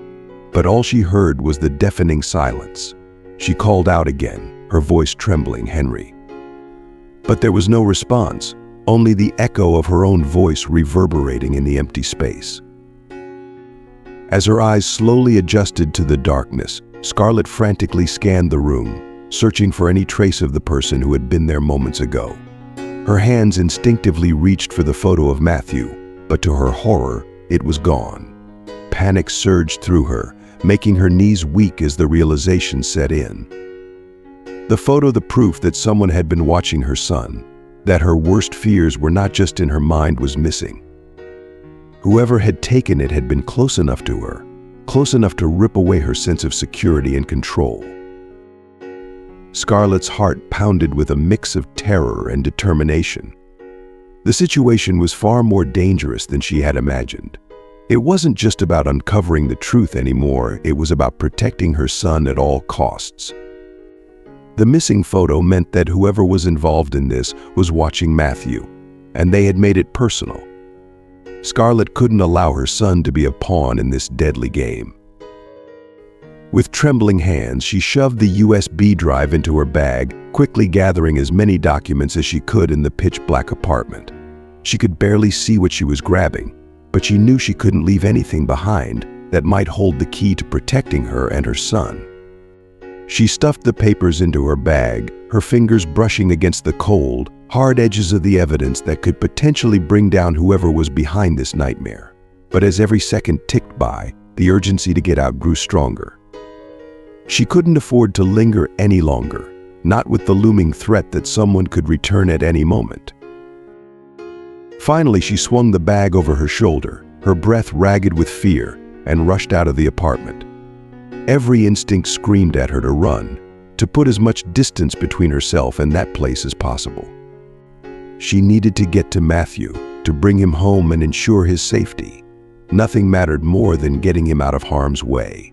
But all she heard was the deafening silence. She called out again, her voice trembling, "Henry." But there was no response, only the echo of her own voice reverberating in the empty space. As her eyes slowly adjusted to the darkness, Scarlett frantically scanned the room, searching for any trace of the person who had been there moments ago. Her hands instinctively reached for the photo of Matthew, but to her horror, it was gone. Panic surged through her, making her knees weak as the realization set in. The photo, the proof that someone had been watching her son, that her worst fears were not just in her mind, was missing. Whoever had taken it had been close enough to her, close enough to rip away her sense of security and control. Scarlett's heart pounded with a mix of terror and determination. The situation was far more dangerous than she had imagined. It wasn't just about uncovering the truth anymore, it was about protecting her son at all costs. The missing photo meant that whoever was involved in this was watching Matthew, and they had made it personal. Scarlett couldn't allow her son to be a pawn in this deadly game. With trembling hands, she shoved the USB drive into her bag, quickly gathering as many documents as she could in the pitch-black apartment. She could barely see what she was grabbing, but she knew she couldn't leave anything behind that might hold the key to protecting her and her son. She stuffed the papers into her bag, her fingers brushing against the cold, hard edges of the evidence that could potentially bring down whoever was behind this nightmare. But as every second ticked by, the urgency to get out grew stronger. She couldn't afford to linger any longer, not with the looming threat that someone could return at any moment. Finally, she swung the bag over her shoulder, her breath ragged with fear, and rushed out of the apartment. Every instinct screamed at her to run, to put as much distance between herself and that place as possible. She needed to get to Matthew, to bring him home and ensure his safety. Nothing mattered more than getting him out of harm's way.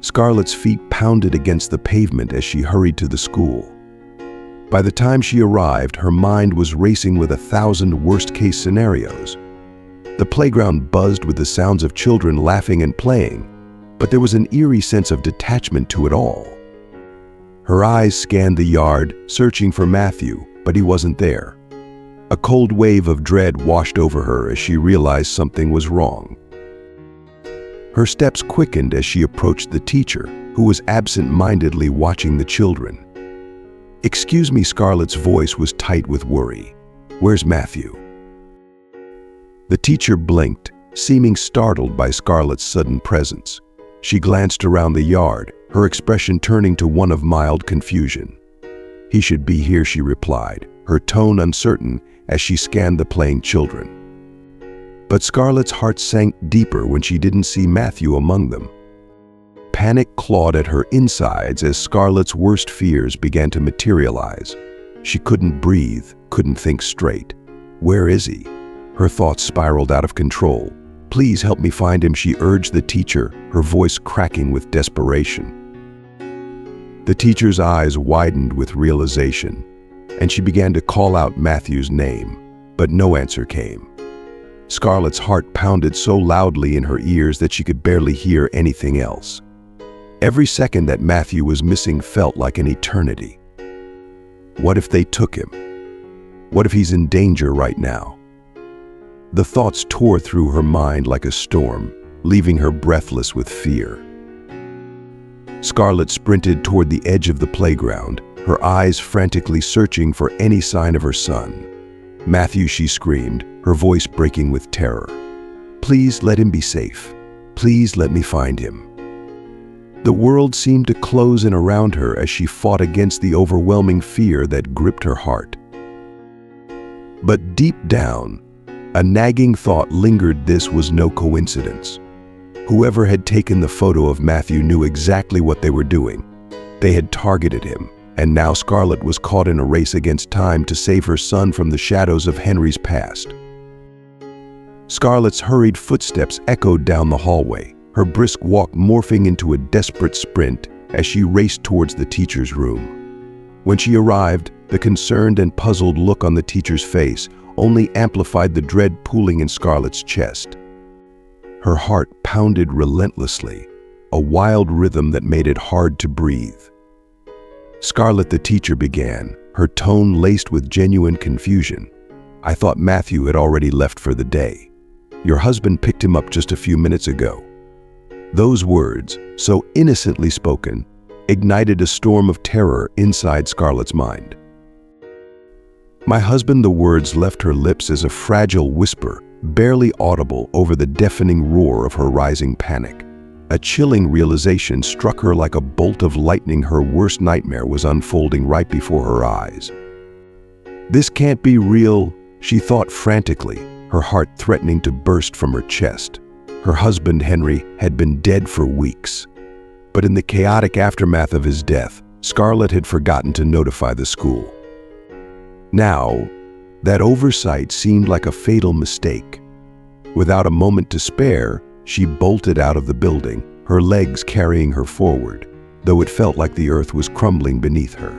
Scarlett's feet pounded against the pavement as she hurried to the school. By the time she arrived, her mind was racing with 1,000 worst-case scenarios. The playground buzzed with the sounds of children laughing and playing, but there was an eerie sense of detachment to it all. Her eyes scanned the yard, searching for Matthew, but he wasn't there. A cold wave of dread washed over her as she realized something was wrong. Her steps quickened as she approached the teacher, who was absent-mindedly watching the children. "Excuse me," Scarlett's voice was tight with worry. "Where's Matthew?" The teacher blinked, seeming startled by Scarlett's sudden presence. She glanced around the yard, her expression turning to one of mild confusion. "He should be here," she replied, her tone uncertain as she scanned the playing children. But Scarlett's heart sank deeper when she didn't see Matthew among them. Panic clawed at her insides as Scarlett's worst fears began to materialize. She couldn't breathe, couldn't think straight. "Where is he?" Her thoughts spiraled out of control. "Please help me find him," she urged the teacher, her voice cracking with desperation. The teacher's eyes widened with realization, and she began to call out Matthew's name, but no answer came. Scarlett's heart pounded so loudly in her ears that she could barely hear anything else. Every second that Matthew was missing felt like an eternity. What if they took him? What if he's in danger right now? The thoughts tore through her mind like a storm, leaving her breathless with fear. Scarlett sprinted toward the edge of the playground, her eyes frantically searching for any sign of her son. "Matthew," she screamed, her voice breaking with terror. "Please let him be safe. Please let me find him." The world seemed to close in around her as she fought against the overwhelming fear that gripped her heart. But deep down, a nagging thought lingered: this was no coincidence. Whoever had taken the photo of Matthew knew exactly what they were doing. They had targeted him, and now Scarlett was caught in a race against time to save her son from the shadows of Henry's past. Scarlett's hurried footsteps echoed down the hallway, her brisk walk morphing into a desperate sprint as she raced towards the teacher's room. When she arrived, The concerned and puzzled look on the teacher's face only amplified the dread pooling in Scarlett's chest. Her heart pounded relentlessly, a wild rhythm that made it hard to breathe. "Scarlett," the teacher began, her tone laced with genuine confusion. "I thought Matthew had already left for the day. Your husband picked him up just a few minutes ago." Those words, so innocently spoken, ignited a storm of terror inside Scarlett's mind. "My husband," the words left her lips as a fragile whisper, barely audible over the deafening roar of her rising panic. A chilling realization struck her like a bolt of lightning. Her worst nightmare was unfolding right before her eyes. "This can't be real," she thought frantically, her heart threatening to burst from her chest. Her husband, Henry, had been dead for weeks. But in the chaotic aftermath of his death, Scarlett had forgotten to notify the school. Now, that oversight seemed like a fatal mistake. Without a moment to spare, she bolted out of the building, her legs carrying her forward, though it felt like the earth was crumbling beneath her.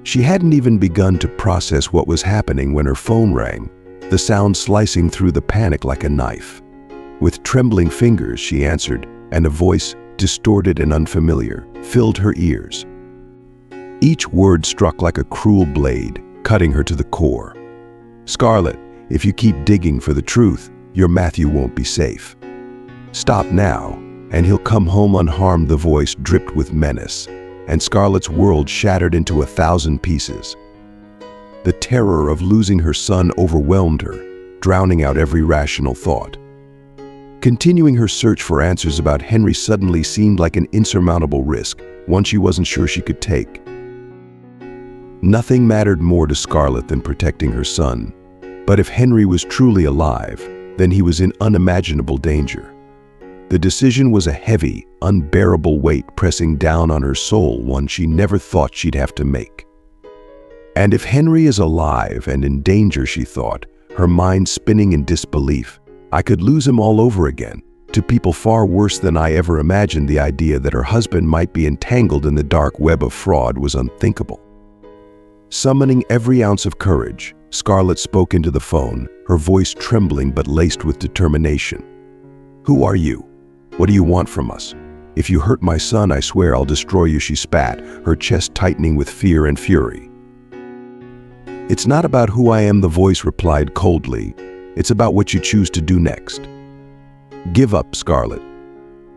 She hadn't even begun to process what was happening when her phone rang, the sound slicing through the panic like a knife. With trembling fingers, she answered, and a voice, distorted and unfamiliar, filled her ears. Each word struck like a cruel blade, cutting her to the core. "Scarlett, if you keep digging for the truth, your Matthew won't be safe. Stop now, and he'll come home unharmed." The voice dripped with menace, and Scarlett's world shattered into 1,000 pieces. The terror of losing her son overwhelmed her, drowning out every rational thought. Continuing her search for answers about Henry suddenly seemed like an insurmountable risk, one she wasn't sure she could take. Nothing mattered more to Scarlett than protecting her son, but if Henry was truly alive, then he was in unimaginable danger. The decision was a heavy, unbearable weight pressing down on her soul, one she never thought she'd have to make. And if Henry is alive and in danger, she thought, her mind spinning in disbelief, I could lose him all over again, to people far worse than I ever imagined. The idea that her husband might be entangled in the dark web of fraud was unthinkable. Summoning every ounce of courage, Scarlett spoke into the phone, her voice trembling but laced with determination. "Who are you? What do you want from us? If you hurt my son, I swear I'll destroy you," she spat, her chest tightening with fear and fury. "It's not about who I am," the voice replied coldly. "It's about what you choose to do next. Give up, Scarlett.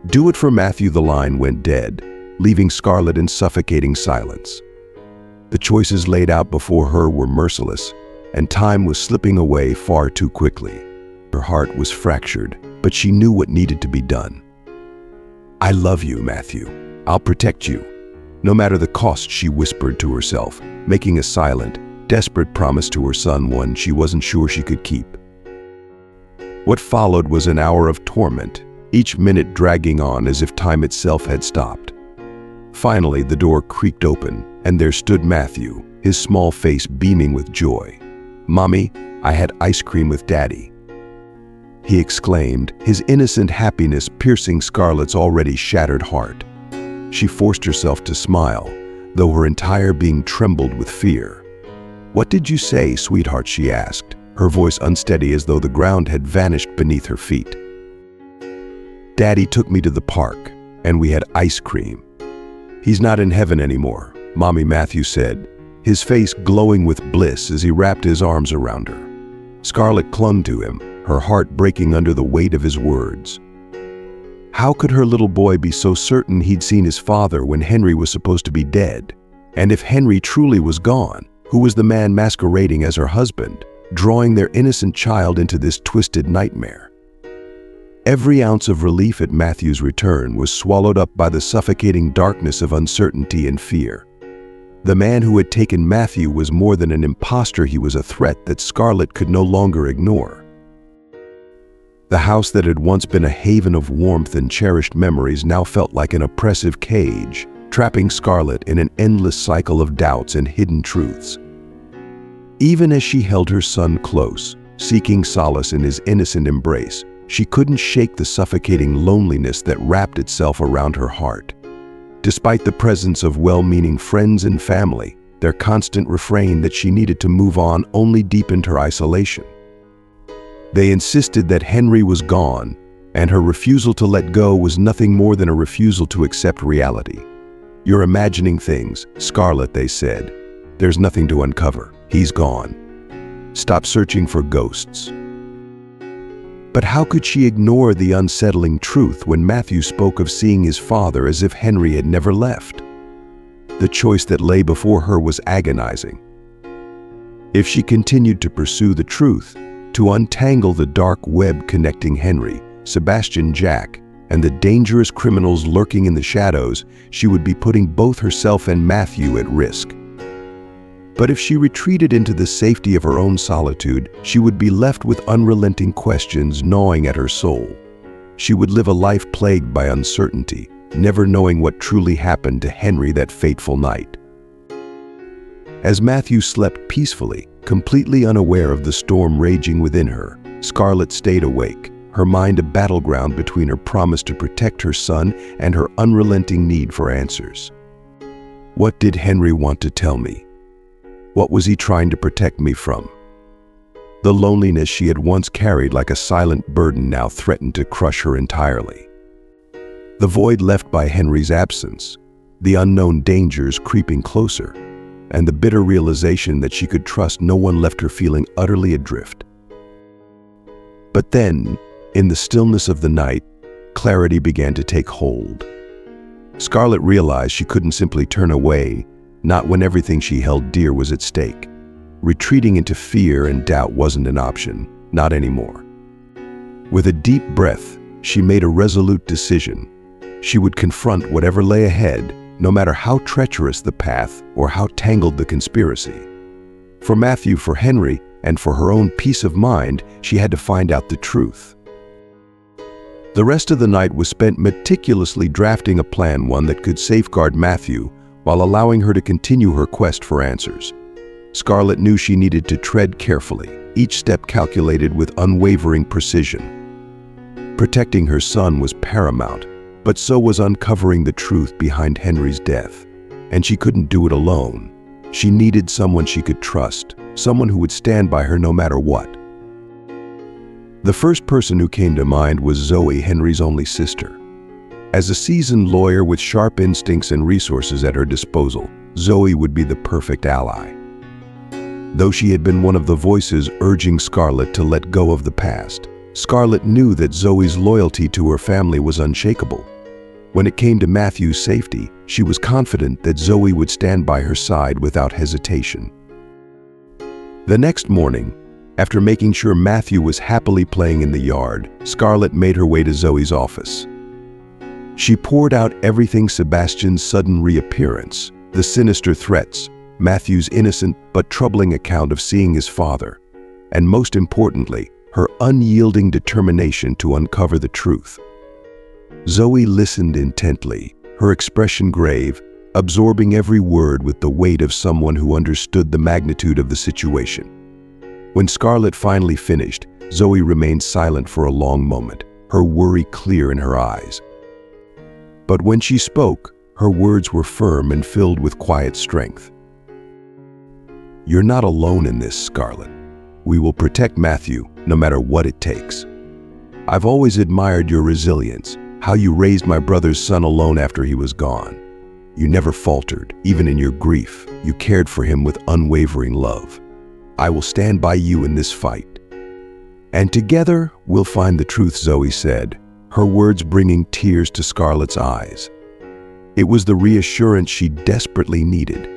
Do it for Matthew." The line went dead, leaving Scarlett in suffocating silence. The choices laid out before her were merciless, and time was slipping away far too quickly. Her heart was fractured, but she knew what needed to be done. "I love you, Matthew. I'll protect you, no matter the cost," she whispered to herself, making a silent, desperate promise to her son, one she wasn't sure she could keep. What followed was an hour of torment, each minute dragging on as if time itself had stopped. Finally, the door creaked open, and there stood Matthew, his small face beaming with joy. "Mommy, I had ice cream with Daddy," he exclaimed, his innocent happiness piercing Scarlett's already shattered heart. She forced herself to smile, though her entire being trembled with fear. "What did you say, sweetheart?" she asked, her voice unsteady as though the ground had vanished beneath her feet. "Daddy took me to the park, and we had ice cream. He's not in heaven anymore," Mommy, Matthew said, his face glowing with bliss as he wrapped his arms around her. Scarlett clung to him, her heart breaking under the weight of his words. How could her little boy be so certain he'd seen his father when Henry was supposed to be dead? And if Henry truly was gone, who was the man masquerading as her husband, drawing their innocent child into this twisted nightmare? Every ounce of relief at Matthew's return was swallowed up by the suffocating darkness of uncertainty and fear. The man who had taken Matthew was more than an imposter, he was a threat that Scarlett could no longer ignore. The house that had once been a haven of warmth and cherished memories now felt like an oppressive cage, trapping Scarlett in an endless cycle of doubts and hidden truths. Even as she held her son close, seeking solace in his innocent embrace, she couldn't shake the suffocating loneliness that wrapped itself around her heart. Despite the presence of well-meaning friends and family, their constant refrain that she needed to move on only deepened her isolation. They insisted that Henry was gone, and her refusal to let go was nothing more than a refusal to accept reality. "You're imagining things, Scarlett," they said. "There's nothing to uncover. He's gone. Stop searching for ghosts." But how could she ignore the unsettling truth when Matthew spoke of seeing his father as if Henry had never left? The choice that lay before her was agonizing. If she continued to pursue the truth, to untangle the dark web connecting Henry, Sebastian Jack, and the dangerous criminals lurking in the shadows, she would be putting both herself and Matthew at risk. But if she retreated into the safety of her own solitude, she would be left with unrelenting questions gnawing at her soul. She would live a life plagued by uncertainty, never knowing what truly happened to Henry that fateful night. As Matthew slept peacefully, completely unaware of the storm raging within her, Scarlett stayed awake, her mind a battleground between her promise to protect her son and her unrelenting need for answers. What did Henry want to tell me? What was he trying to protect me from? The loneliness she had once carried like a silent burden now threatened to crush her entirely. The void left by Henry's absence, the unknown dangers creeping closer, and the bitter realization that she could trust no one left her feeling utterly adrift. But then, in the stillness of the night, clarity began to take hold. Scarlett realized she couldn't simply turn away, not when everything she held dear was at stake. Retreating into fear and doubt wasn't an option, not anymore. With a deep breath, she made a resolute decision. She would confront whatever lay ahead, no matter how treacherous the path or how tangled the conspiracy. For Matthew, for Henry, and for her own peace of mind, she had to find out the truth. The rest of the night was spent meticulously drafting a plan, one that could safeguard Matthew while allowing her to continue her quest for answers. Scarlett knew she needed to tread carefully, each step calculated with unwavering precision. Protecting her son was paramount, but so was uncovering the truth behind Henry's death. And she couldn't do it alone. She needed someone she could trust, someone who would stand by her no matter what. The first person who came to mind was Zoe, Henry's only sister. As a seasoned lawyer with sharp instincts and resources at her disposal, Zoe would be the perfect ally. Though she had been one of the voices urging Scarlett to let go of the past, Scarlett knew that Zoe's loyalty to her family was unshakable. When it came to Matthew's safety, she was confident that Zoe would stand by her side without hesitation. The next morning, after making sure Matthew was happily playing in the yard, Scarlett made her way to Zoe's office. She poured out everything: Sebastian's sudden reappearance, the sinister threats, Matthew's innocent but troubling account of seeing his father, and most importantly, her unyielding determination to uncover the truth. Zoe listened intently, her expression grave, absorbing every word with the weight of someone who understood the magnitude of the situation. When Scarlett finally finished, Zoe remained silent for a long moment, her worry clear in her eyes. But when she spoke, her words were firm and filled with quiet strength. "You're not alone in this, Scarlett. We will protect Matthew, no matter what it takes. I've always admired your resilience, how you raised my brother's son alone after he was gone. You never faltered, even in your grief. You cared for him with unwavering love. I will stand by you in this fight. And together, we'll find the truth," Zoe said, her words bringing tears to Scarlett's eyes. It was the reassurance she desperately needed,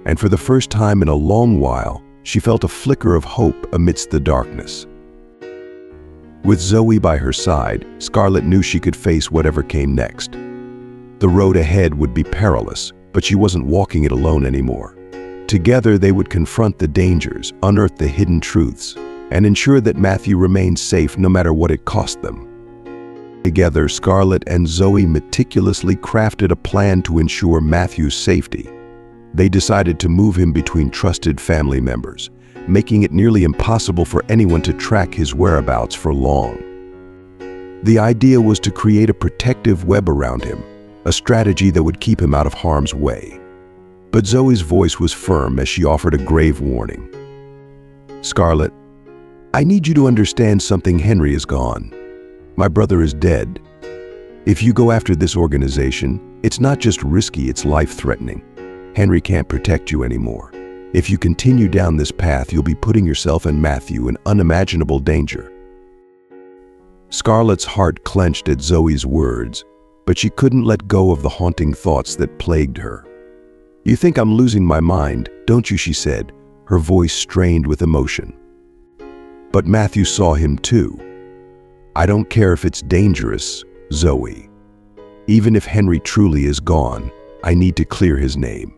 and for the first time in a long while, she felt a flicker of hope amidst the darkness. With Zoe by her side, Scarlett knew she could face whatever came next. The road ahead would be perilous, but she wasn't walking it alone anymore. Together, they would confront the dangers, unearth the hidden truths, and ensure that Matthew remained safe no matter what it cost them. Together, Scarlett and Zoe meticulously crafted a plan to ensure Matthew's safety. They decided to move him between trusted family members, making it nearly impossible for anyone to track his whereabouts for long. The idea was to create a protective web around him, a strategy that would keep him out of harm's way. But Zoe's voice was firm as she offered a grave warning. "Scarlett, I need you to understand something. Henry is gone. My brother is dead. If you go after this organization, it's not just risky, it's life-threatening. Henry can't protect you anymore. If you continue down this path, you'll be putting yourself and Matthew in unimaginable danger." Scarlett's heart clenched at Zoe's words, but she couldn't let go of the haunting thoughts that plagued her. "You think I'm losing my mind, don't you?" she said, her voice strained with emotion. But Matthew saw him too. "I don't care if it's dangerous, Zoe. Even if Henry truly is gone, I need to clear his name.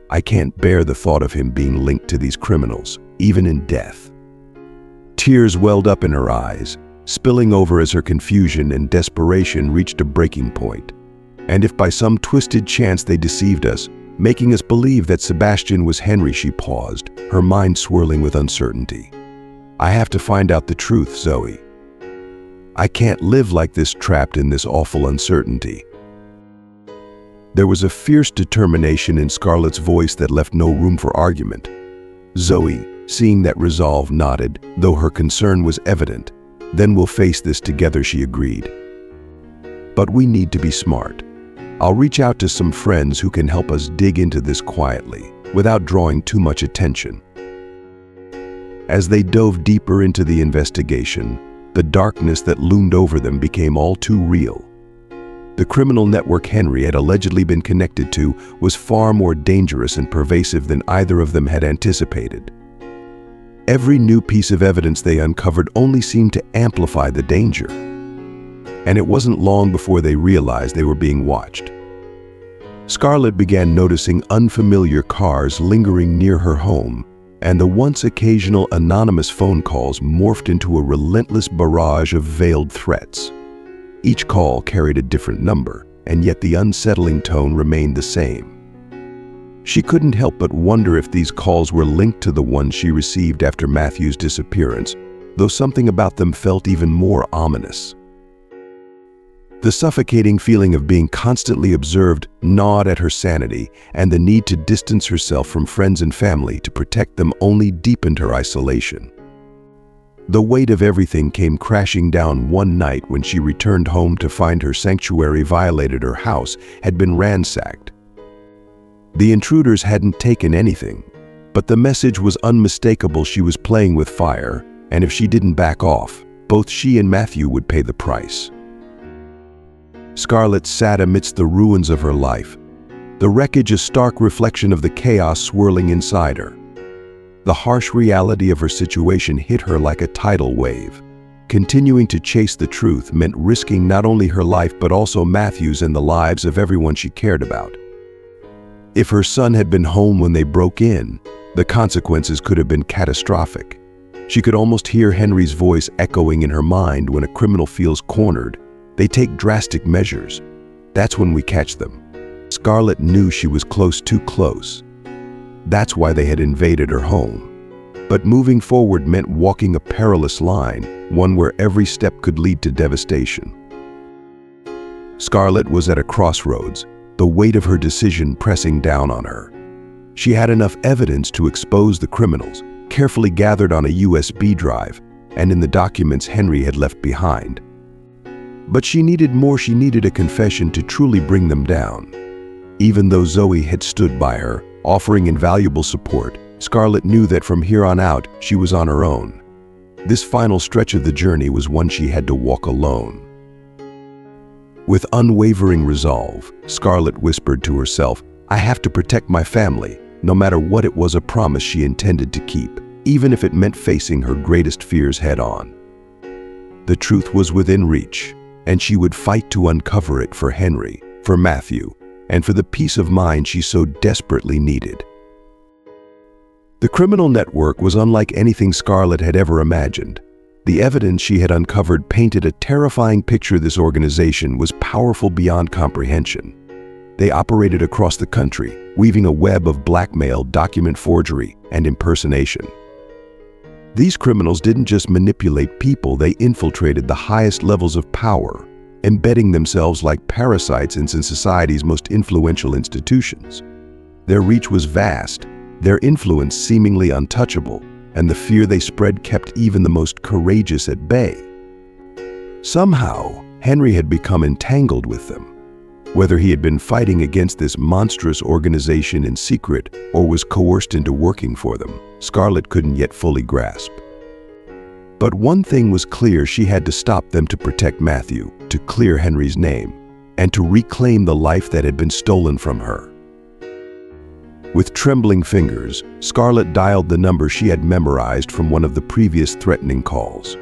I can't bear the thought of him being linked to these criminals, even in death." Tears welled up in her eyes, spilling over as her confusion and desperation reached a breaking point. "And if by some twisted chance they deceived us, making us believe that Sebastian was Henry," she paused, her mind swirling with uncertainty. "I have to find out the truth, Zoe. I can't live like this, trapped in this awful uncertainty." There was a fierce determination in Scarlett's voice that left no room for argument. Zoe, seeing that resolve, nodded, though her concern was evident. "Then we'll face this together," she agreed. "But we need to be smart. I'll reach out to some friends who can help us dig into this quietly, without drawing too much attention." As they dove deeper into the investigation, the darkness that loomed over them became all too real. The criminal network Henry had allegedly been connected to was far more dangerous and pervasive than either of them had anticipated. Every new piece of evidence they uncovered only seemed to amplify the danger. And it wasn't long before they realized they were being watched. Scarlett began noticing unfamiliar cars lingering near her home, and the once occasional anonymous phone calls morphed into a relentless barrage of veiled threats. Each call carried a different number, and yet the unsettling tone remained the same. She couldn't help but wonder if these calls were linked to the ones she received after Matthew's disappearance, though something about them felt even more ominous. The suffocating feeling of being constantly observed gnawed at her sanity, and the need to distance herself from friends and family to protect them only deepened her isolation. The weight of everything came crashing down one night when she returned home to find her sanctuary violated. Her house had been ransacked. The intruders hadn't taken anything, but the message was unmistakable. She was playing with fire, and if she didn't back off, both she and Matthew would pay the price. Scarlett sat amidst the ruins of her life, the wreckage a stark reflection of the chaos swirling inside her. The harsh reality of her situation hit her like a tidal wave. Continuing to chase the truth meant risking not only her life but also Matthew's and the lives of everyone she cared about. If her son had been home when they broke in, the consequences could have been catastrophic. She could almost hear Henry's voice echoing in her mind. "When a criminal feels cornered, they take drastic measures. That's when we catch them." Scarlett knew she was too close. That's why they had invaded her home. But moving forward meant walking a perilous line, one where every step could lead to devastation. Scarlett was at a crossroads, the weight of her decision pressing down on her. She had enough evidence to expose the criminals, carefully gathered on a USB drive, and in the documents Henry had left behind. But she needed more. She needed a confession to truly bring them down. Even though Zoe had stood by her, offering invaluable support, Scarlett knew that from here on out, she was on her own. This final stretch of the journey was one she had to walk alone. With unwavering resolve, Scarlett whispered to herself, "I have to protect my family," no matter what. It was a promise she intended to keep, even if it meant facing her greatest fears head-on. The truth was within reach, and she would fight to uncover it for Henry, for Matthew, and for the peace of mind she so desperately needed. The criminal network was unlike anything Scarlett had ever imagined. The evidence she had uncovered painted a terrifying picture. This organization was powerful beyond comprehension. They operated across the country, weaving a web of blackmail, document forgery, and impersonation. These criminals didn't just manipulate people, they infiltrated the highest levels of power, embedding themselves like parasites in society's most influential institutions. Their reach was vast, their influence seemingly untouchable, and the fear they spread kept even the most courageous at bay. Somehow, Henry had become entangled with them. Whether he had been fighting against this monstrous organization in secret or was coerced into working for them, Scarlett couldn't yet fully grasp. But one thing was clear: she had to stop them to protect Matthew, to clear Henry's name, and to reclaim the life that had been stolen from her. With trembling fingers, Scarlett dialed the number she had memorized from one of the previous threatening calls.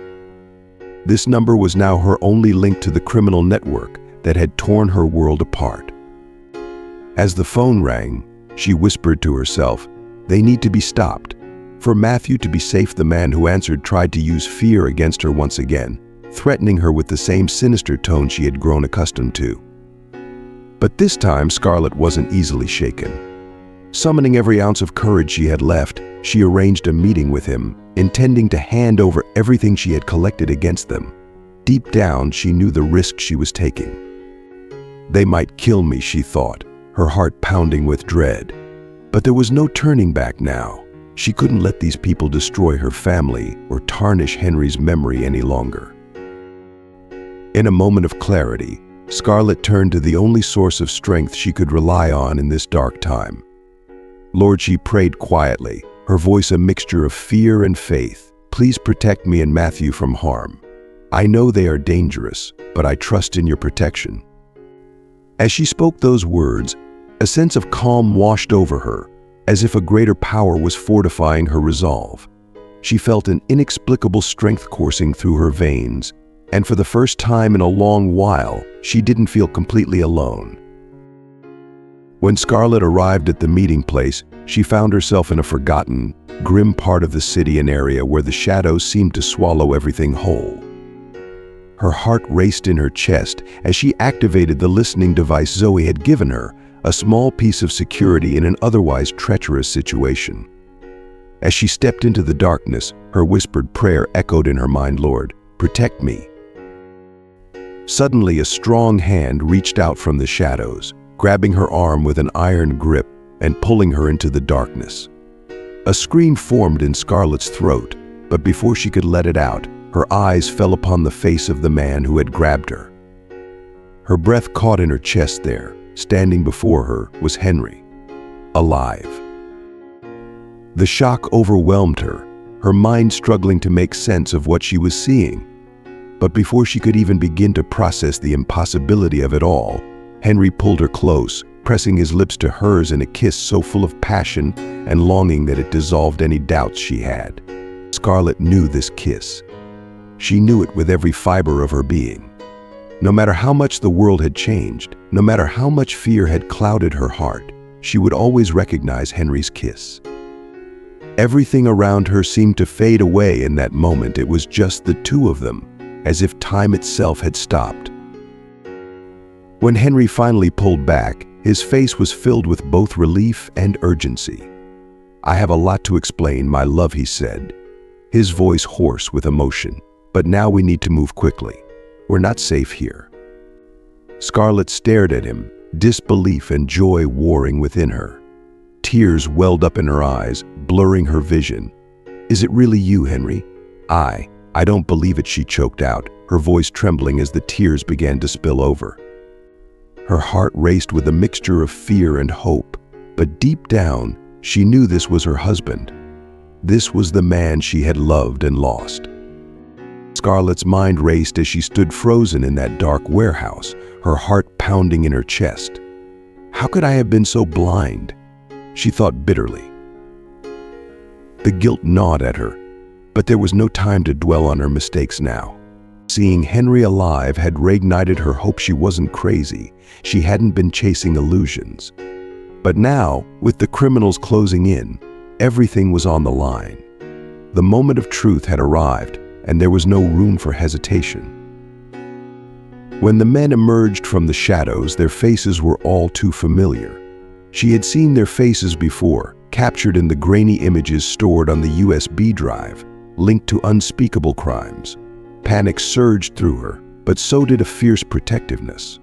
This number was now her only link to the criminal network that had torn her world apart. As the phone rang, she whispered to herself, "They need to be stopped." For Matthew to be safe, the man who answered tried to use fear against her once again, threatening her with the same sinister tone she had grown accustomed to. But this time, Scarlett wasn't easily shaken. Summoning every ounce of courage she had left, she arranged a meeting with him, intending to hand over everything she had collected against them. Deep down, she knew the risk she was taking. They might kill me, she thought, her heart pounding with dread. But there was no turning back now. She couldn't let these people destroy her family or tarnish Henry's memory any longer. In a moment of clarity, Scarlett turned to the only source of strength she could rely on in this dark time. Lord, she prayed quietly, her voice a mixture of fear and faith. Please protect me and Matthew from harm. I know they are dangerous, but I trust in your protection. As she spoke those words, a sense of calm washed over her, as if a greater power was fortifying her resolve. She felt an inexplicable strength coursing through her veins, and for the first time in a long while, she didn't feel completely alone. When Scarlett arrived at the meeting place, she found herself in a forgotten, grim part of the city, an area where the shadows seemed to swallow everything whole. Her heart raced in her chest as she activated the listening device Zoe had given her, a small piece of security in an otherwise treacherous situation. As she stepped into the darkness, her whispered prayer echoed in her mind, "Lord, protect me." Suddenly, a strong hand reached out from the shadows, grabbing her arm with an iron grip and pulling her into the darkness. A scream formed in Scarlett's throat, but before she could let it out, her eyes fell upon the face of the man who had grabbed her. Her breath caught in her chest. There, standing before her, was Henry, alive. The shock overwhelmed her, her mind struggling to make sense of what she was seeing. But before she could even begin to process the impossibility of it all, Henry pulled her close, pressing his lips to hers in a kiss so full of passion and longing that it dissolved any doubts she had. Scarlett knew this kiss. She knew it with every fiber of her being. No matter how much the world had changed, no matter how much fear had clouded her heart, she would always recognize Henry's kiss. Everything around her seemed to fade away in that moment. It was just the two of them, as if time itself had stopped. When Henry finally pulled back, his face was filled with both relief and urgency. "I have a lot to explain, my love," he said, his voice hoarse with emotion. "But now we need to move quickly. We're not safe here." Scarlett stared at him, disbelief and joy warring within her. Tears welled up in her eyes, blurring her vision. "Is it really you, Henry?" I don't believe it," she choked out, her voice trembling as the tears began to spill over. Her heart raced with a mixture of fear and hope, but deep down, she knew this was her husband. This was the man she had loved and lost. Scarlett's mind raced as she stood frozen in that dark warehouse, her heart pounding in her chest. How could I have been so blind? She thought bitterly. The guilt gnawed at her, but there was no time to dwell on her mistakes now. Seeing Henry alive had reignited her hope. She wasn't crazy. She hadn't been chasing illusions. But now, with the criminals closing in, everything was on the line. The moment of truth had arrived, and there was no room for hesitation. When the men emerged from the shadows, their faces were all too familiar. She had seen their faces before, captured in the grainy images stored on the USB drive, linked to unspeakable crimes. Panic surged through her, but so did a fierce protectiveness.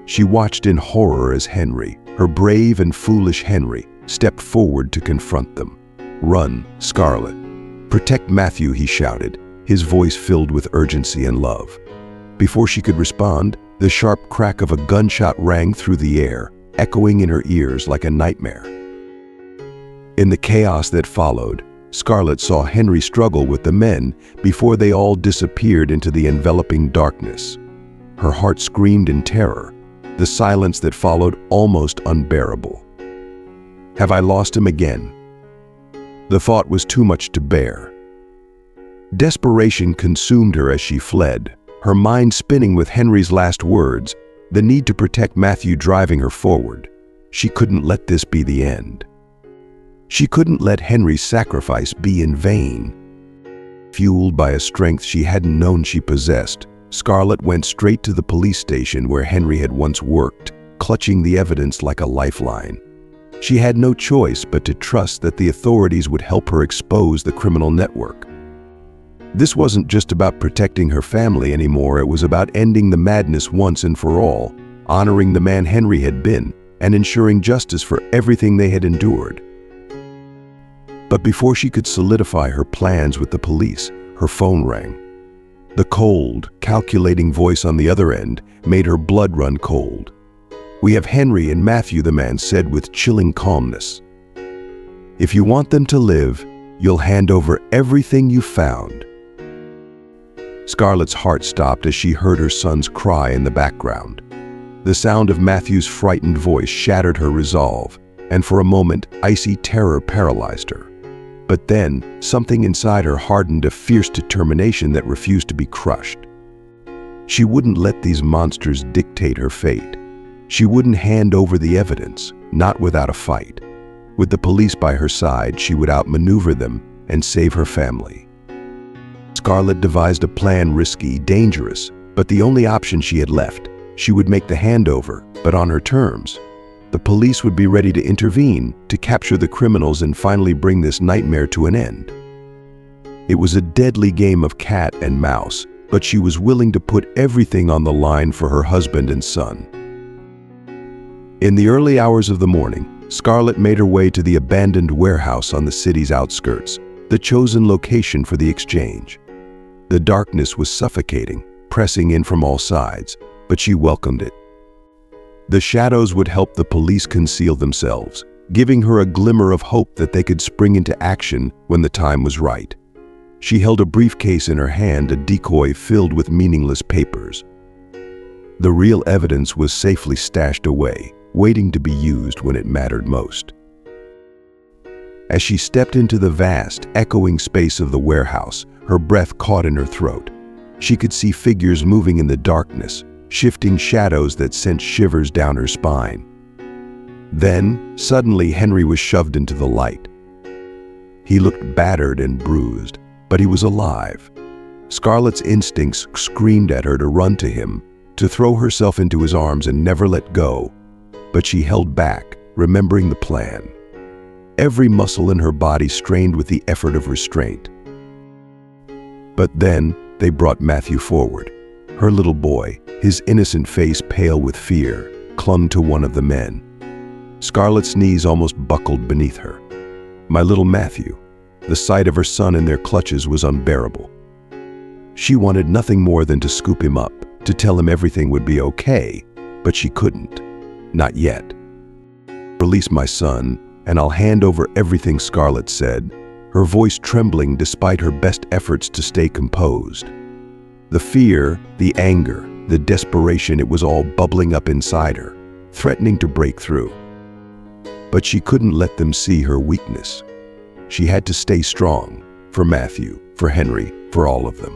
She watched in horror as Henry, Her brave and foolish Henry stepped forward to confront them. "Run, Scarlett. Protect Matthew," he shouted, his voice filled with urgency and love. Before she could respond, the sharp crack of a gunshot rang through the air, echoing in her ears like a nightmare. In the chaos that followed, Scarlett saw Henry struggle with the men before they all disappeared into the enveloping darkness. Her heart screamed in terror, the silence that followed almost unbearable. Have I lost him again? The thought was too much to bear. Desperation consumed her as she fled, her mind spinning with Henry's last words, the need to protect Matthew driving her forward. She couldn't let this be the end. She couldn't let Henry's sacrifice be in vain. Fueled by a strength she hadn't known she possessed, Scarlett went straight to the police station where Henry had once worked, clutching the evidence like a lifeline. She had no choice but to trust that the authorities would help her expose the criminal network. This wasn't just about protecting her family anymore, it was about ending the madness once and for all, honoring the man Henry had been, and ensuring justice for everything they had endured. But before she could solidify her plans with the police, her phone rang. The cold, calculating voice on the other end made her blood run cold. "We have Henry and Matthew," the man said with chilling calmness. "If you want them to live, you'll hand over everything you found." Scarlett's heart stopped as she heard her son's cry in the background. The sound of Matthew's frightened voice shattered her resolve, and for a moment, icy terror paralyzed her. But then, something inside her hardened a fierce determination that refused to be crushed. She wouldn't let these monsters dictate her fate. She wouldn't hand over the evidence, not without a fight. With the police by her side, she would outmaneuver them and save her family. Scarlett devised a plan risky, dangerous, but the only option she had left. She would make the handover, but on her terms. The police would be ready to intervene, to capture the criminals and finally bring this nightmare to an end. It was a deadly game of cat and mouse, but she was willing to put everything on the line for her husband and son. In the early hours of the morning, Scarlett made her way to the abandoned warehouse on the city's outskirts, the chosen location for the exchange. The darkness was suffocating, pressing in from all sides, but she welcomed it. The shadows would help the police conceal themselves, giving her a glimmer of hope that they could spring into action when the time was right. She held a briefcase in her hand, a decoy filled with meaningless papers. The real evidence was safely stashed away, waiting to be used when it mattered most. As she stepped into the vast, echoing space of the warehouse, her breath caught in her throat. She could see figures moving in the darkness, shifting shadows that sent shivers down her spine. Then, suddenly, Henry was shoved into the light. He looked battered and bruised, but he was alive. Scarlett's instincts screamed at her to run to him, to throw herself into his arms and never let go. But she held back, remembering the plan. Every muscle in her body strained with the effort of restraint. But then, they brought Matthew forward. Her little boy, his innocent face pale with fear, clung to one of the men. Scarlett's knees almost buckled beneath her. My little Matthew. The sight of her son in their clutches was unbearable. She wanted nothing more than to scoop him up, to tell him everything would be okay, but she couldn't. Not yet. "Release my son, and I'll hand over everything," Scarlett said, her voice trembling despite her best efforts to stay composed. The fear, the anger, the desperation, it was all bubbling up inside her, threatening to break through. But she couldn't let them see her weakness. She had to stay strong, for Matthew, for Henry, for all of them.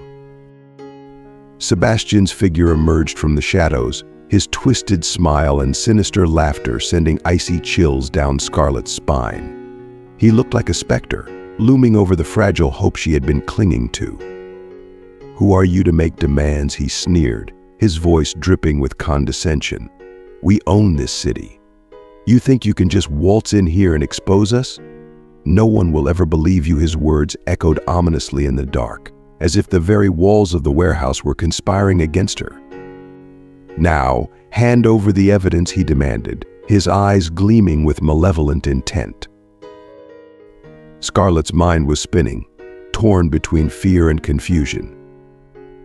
Sebastian's figure emerged from the shadows, his twisted smile and sinister laughter sending icy chills down Scarlett's spine. He looked like a specter, looming over the fragile hope she had been clinging to. "Who are you to make demands?" he sneered, his voice dripping with condescension. "We own this city. You think you can just waltz in here and expose us? No one will ever believe you." His words echoed ominously in the dark, as if the very walls of the warehouse were conspiring against her. "Now, hand over the evidence," he demanded, his eyes gleaming with malevolent intent. Scarlett's mind was spinning, torn between fear and confusion.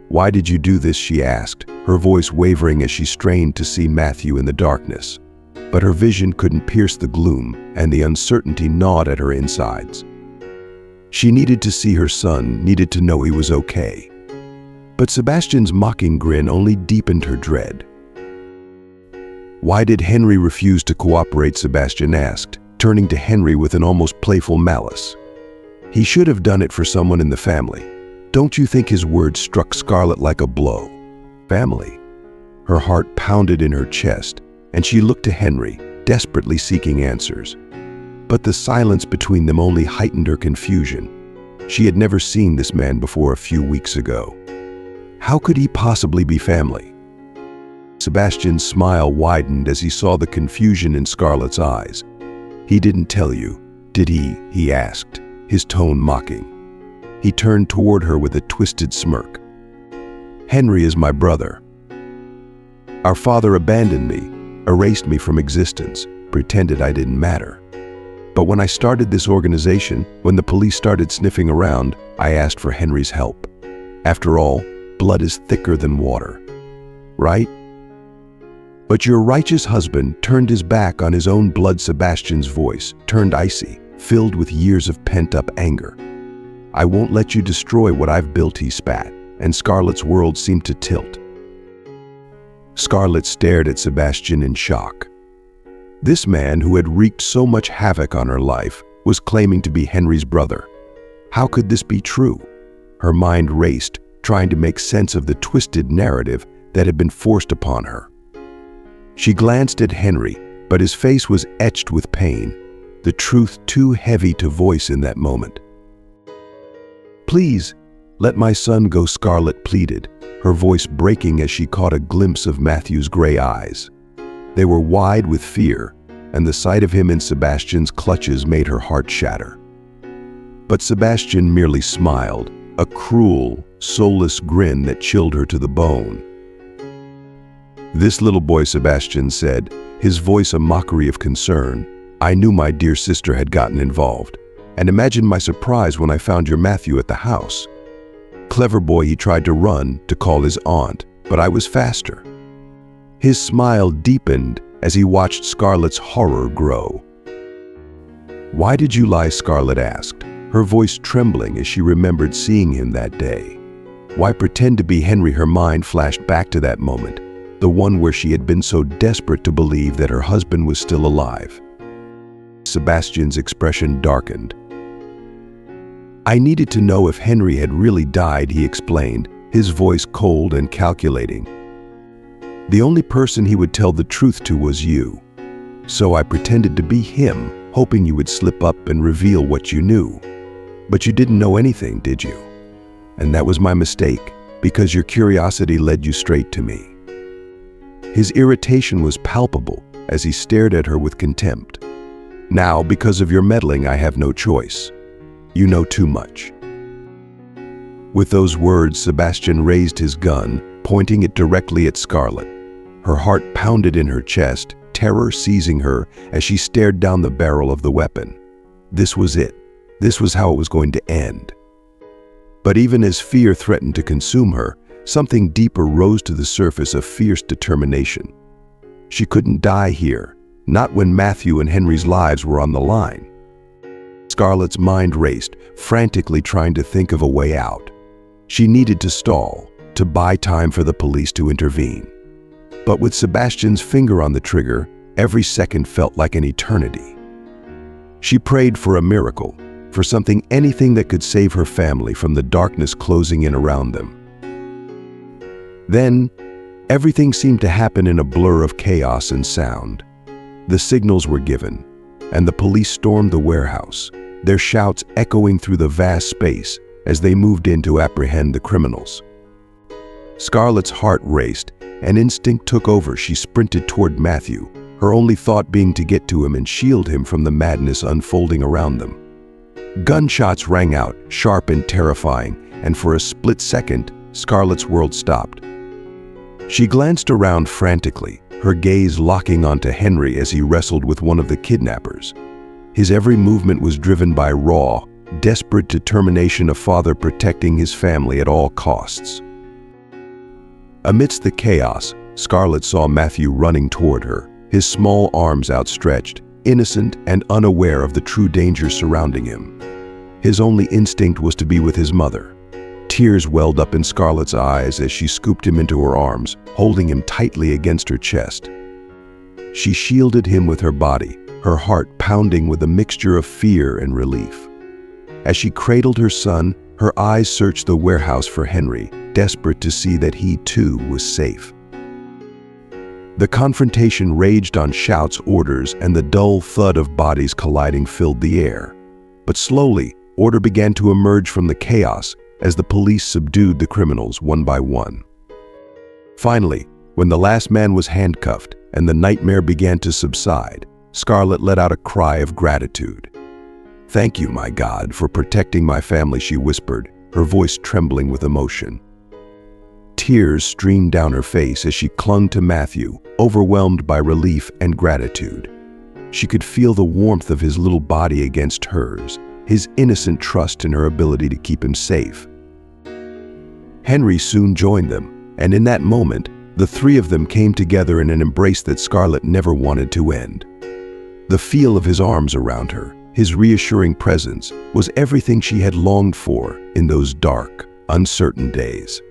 "Why did you do this?" she asked, her voice wavering as she strained to see Matthew in the darkness. But her vision couldn't pierce the gloom, and the uncertainty gnawed at her insides. She needed to see her son, needed to know he was okay. But Sebastian's mocking grin only deepened her dread. "Why did Henry refuse to cooperate?" Sebastian asked, turning to Henry with an almost playful malice. "He should have done it for someone in the family. Don't you think?" His words struck Scarlett like a blow. Family? Her heart pounded in her chest, and she looked to Henry, desperately seeking answers. But the silence between them only heightened her confusion. She had never seen this man before a few weeks ago. How could he possibly be family? Sebastian's smile widened as he saw the confusion in Scarlett's eyes. "He didn't tell you, did he?" he asked, his tone mocking. He turned toward her with a twisted smirk. "Henry is my brother. Our father abandoned me, erased me from existence, pretended I didn't matter. But when I started this organization, when the police started sniffing around, I asked for Henry's help. After all, blood is thicker than water, right? But your righteous husband turned his back on his own blood." Sebastian's voice turned icy, filled with years of pent-up anger. "I won't let you destroy what I've built," he spat, and Scarlett's world seemed to tilt. Scarlett stared at Sebastian in shock. This man who had wreaked so much havoc on her life was claiming to be Henry's brother. How could this be true? Her mind raced, trying to make sense of the twisted narrative that had been forced upon her. She glanced at Henry, but his face was etched with pain, the truth too heavy to voice in that moment. "Please, let my son go," Scarlett pleaded, her voice breaking as she caught a glimpse of Matthew's gray eyes. They were wide with fear, and the sight of him in Sebastian's clutches made her heart shatter. But Sebastian merely smiled, a cruel, soulless grin that chilled her to the bone. "This little boy," Sebastian said, his voice a mockery of concern. "I knew my dear sister had gotten involved, and imagine my surprise when I found your Matthew at the house. Clever boy, he tried to run, to call his aunt, but I was faster." His smile deepened as he watched Scarlett's horror grow. "Why did you lie?" Scarlett asked, her voice trembling as she remembered seeing him that day. Why pretend to be Henry? Her mind flashed back to that moment, the one where she had been so desperate to believe that her husband was still alive. Sebastian's expression darkened. "I needed to know if Henry had really died," he explained, his voice cold and calculating. "The only person he would tell the truth to was you. So I pretended to be him, hoping you would slip up and reveal what you knew. But you didn't know anything, did you? And that was my mistake, because your curiosity led you straight to me." His irritation was palpable as he stared at her with contempt. "Now, because of your meddling, I have no choice. You know too much." With those words, Sebastian raised his gun, pointing it directly at Scarlett. Her heart pounded in her chest, terror seizing her as she stared down the barrel of the weapon. This was it. This was how it was going to end. But even as fear threatened to consume her, something deeper rose to the surface of fierce determination. She couldn't die here, not when Matthew and Henry's lives were on the line. Scarlett's mind raced, frantically trying to think of a way out. She needed to stall, to buy time for the police to intervene. But with Sebastian's finger on the trigger, every second felt like an eternity. She prayed for a miracle, for something, anything that could save her family from the darkness closing in around them. Then, everything seemed to happen in a blur of chaos and sound. The signals were given, and the police stormed the warehouse, their shouts echoing through the vast space as they moved in to apprehend the criminals. Scarlett's heart raced, and instinct took over. She sprinted toward Matthew, her only thought being to get to him and shield him from the madness unfolding around them. Gunshots rang out, sharp and terrifying, and for a split second, Scarlett's world stopped. She glanced around frantically, her gaze locking onto Henry as he wrestled with one of the kidnappers. His every movement was driven by raw, desperate determination, a father protecting his family at all costs. Amidst the chaos, Scarlett saw Matthew running toward her, his small arms outstretched, innocent and unaware of the true danger surrounding him. His only instinct was to be with his mother. Tears welled up in Scarlett's eyes as she scooped him into her arms, holding him tightly against her chest. She shielded him with her body, her heart pounding with a mixture of fear and relief. As she cradled her son, her eyes searched the warehouse for Henry, desperate to see that he too was safe. The confrontation raged on shouts, orders, and the dull thud of bodies colliding filled the air. But slowly, order began to emerge from the chaos as the police subdued the criminals one by one. Finally, when the last man was handcuffed and the nightmare began to subside, Scarlett let out a cry of gratitude. "Thank you, my God, for protecting my family," she whispered, her voice trembling with emotion. Tears streamed down her face as she clung to Matthew, overwhelmed by relief and gratitude. She could feel the warmth of his little body against hers, his innocent trust in her ability to keep him safe. Henry soon joined them, and in that moment, the three of them came together in an embrace that Scarlett never wanted to end. The feel of his arms around her, his reassuring presence, was everything she had longed for in those dark, uncertain days.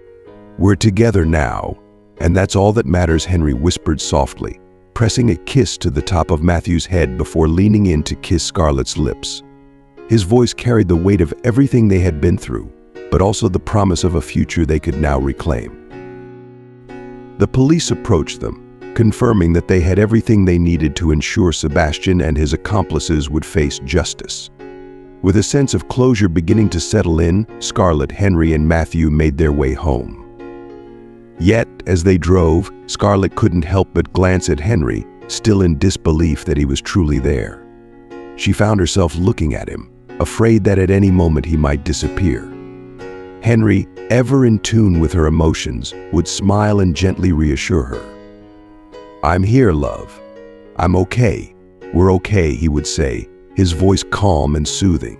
"We're together now, and that's all that matters," Henry whispered softly, pressing a kiss to the top of Matthew's head before leaning in to kiss Scarlett's lips. His voice carried the weight of everything they had been through, but also the promise of a future they could now reclaim. The police approached them, confirming that they had everything they needed to ensure Sebastian and his accomplices would face justice. With a sense of closure beginning to settle in, Scarlett, Henry, and Matthew made their way home. Yet, as they drove, Scarlett couldn't help but glance at Henry, still in disbelief that he was truly there. She found herself looking at him, afraid that at any moment he might disappear. Henry, ever in tune with her emotions, would smile and gently reassure her. "I'm here, love. I'm okay. We're okay," he would say, his voice calm and soothing.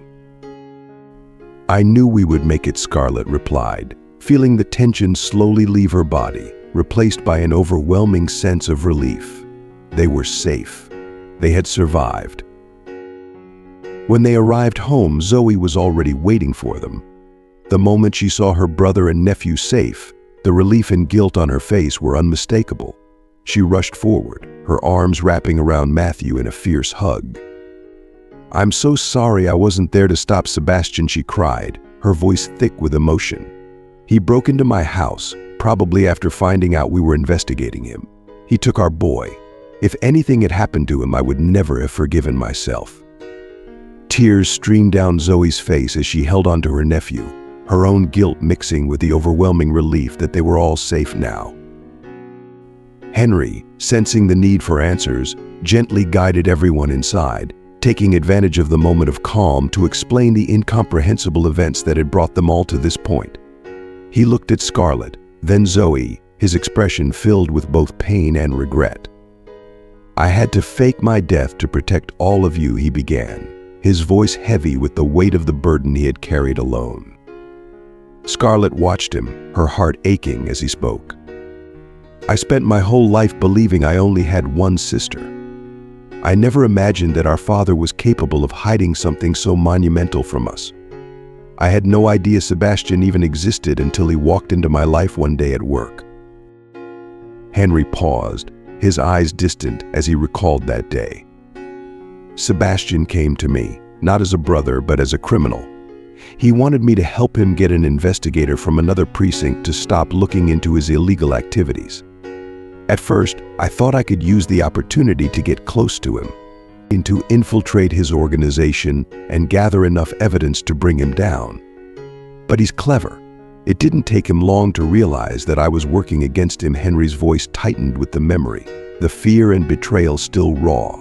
"I knew we would make it," Scarlett replied, feeling the tension slowly leave her body, replaced by an overwhelming sense of relief. They were safe. They had survived. When they arrived home, Zoe was already waiting for them. The moment she saw her brother and nephew safe, the relief and guilt on her face were unmistakable. She rushed forward, her arms wrapping around Matthew in a fierce hug. "I'm so sorry I wasn't there to stop Sebastian," she cried, her voice thick with emotion. "He broke into my house, probably after finding out we were investigating him. He took our boy. If anything had happened to him, I would never have forgiven myself." Tears streamed down Zoe's face as she held onto her nephew, her own guilt mixing with the overwhelming relief that they were all safe now. Henry, sensing the need for answers, gently guided everyone inside, taking advantage of the moment of calm to explain the incomprehensible events that had brought them all to this point. He looked at Scarlett, then Zoe, his expression filled with both pain and regret. "I had to fake my death to protect all of you," he began, his voice heavy with the weight of the burden he had carried alone. Scarlett watched him, her heart aching as he spoke. "I spent my whole life believing I only had one sister. I never imagined that our father was capable of hiding something so monumental from us. I had no idea Sebastian even existed until he walked into my life one day at work." Henry paused, his eyes distant as he recalled that day. "Sebastian came to me, not as a brother, but as a criminal. He wanted me to help him get an investigator from another precinct to stop looking into his illegal activities. At first, I thought I could use the opportunity to get close to him, and to infiltrate his organization and gather enough evidence to bring him down. But he's clever. It didn't take him long to realize that I was working against him." Henry's voice tightened with the memory, the fear and betrayal still raw.